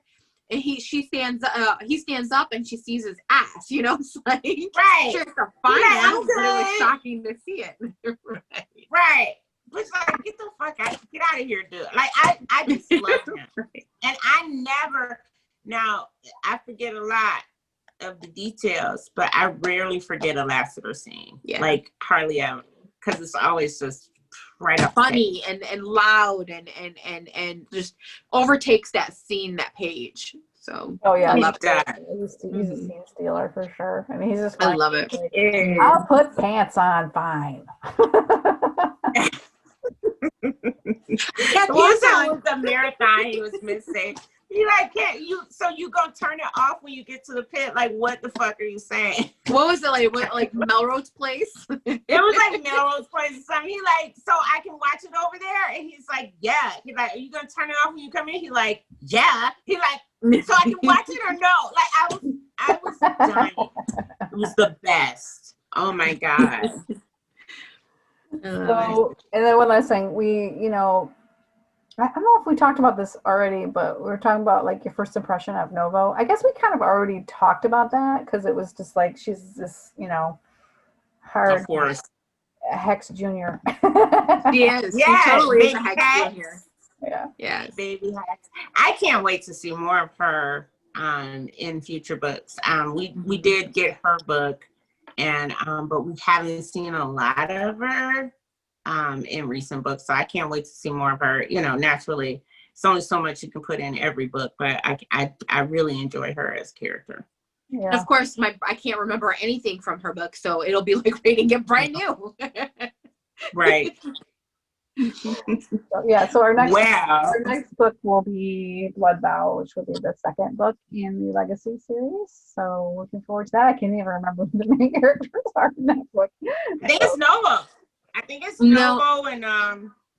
And he stands up and she sees his ass, you know, it's like, right. Sure, it's a fine ass, but it was shocking to see it. Right. But it's like, get the fuck out, get out of here, dude. Like, I just love him. Right. And now I forget a lot of the details, but I rarely forget a Lassiter scene. Yeah. Like, hardly ever. Because it's always just right up funny and loud and just overtakes that scene, that page. So yeah, I love that. He's a scene stealer for sure. I mean, he's just I love it. Like, I'll put pants on, fine. Was the marathon he was missing. You like, can't you? So you gonna turn it off when you get to the pit? Like, what the fuck are you saying? What was it like? What, like Melrose Place? It was like Melrose Place or something. He like, so I can watch it over there, and he's like, yeah. He's like, are you gonna turn it off when you come in? He's like, yeah. He like, so I can watch it or no? Like, I was dying. It was the best. Oh my god. So, and then one last thing, you know, I don't know if we talked about this already, but we were talking about like your first impression of Novo. I guess we kind of already talked about that because it was just like she's this, you know, hard of course Hex Junior. She is. Yeah, she totally is a Hex Junior. Yeah. Yeah. Baby Hex. I can't wait to see more of her in future books. We did get her book, and but we haven't seen a lot of her in recent books, so I can't wait to see more of her. You know, naturally, it's only so much you can put in every book, but I really enjoy her as character. Yeah. Of course, I can't remember anything from her book, so it'll be like reading it brand new. Right. So our next book will be Blood Vow, which will be the second book in the Legacy series. So looking forward to that. I can't even remember who the main characters are in that book. I think it's Novo. I think it's Novo and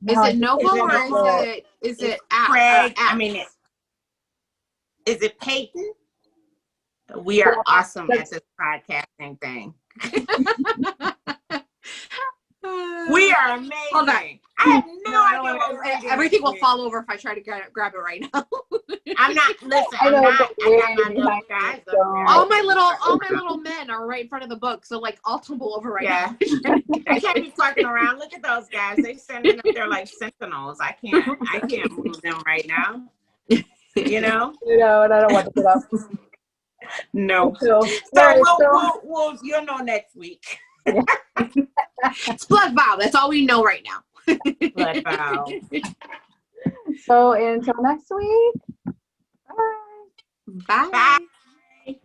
Is it Novo or is it Craig? I mean, is it Peyton? We are awesome at this podcasting thing. We are amazing. Hold on. I have no idea what we're doing. Everything will fall over if I try to grab it right now. I'm not. Listen, I'm not my little guys. All my little men are right in front of the book, so like I'll tumble over right now. They can't be fucking around. Look at those guys. They standing up there like sentinels. I can't move them right now. You know. And I don't want to get up. No. So we'll you'll know next week. Yeah. It's Blood Vow. That's all we know right now. Blood Vow. So until next week. Bye. Bye.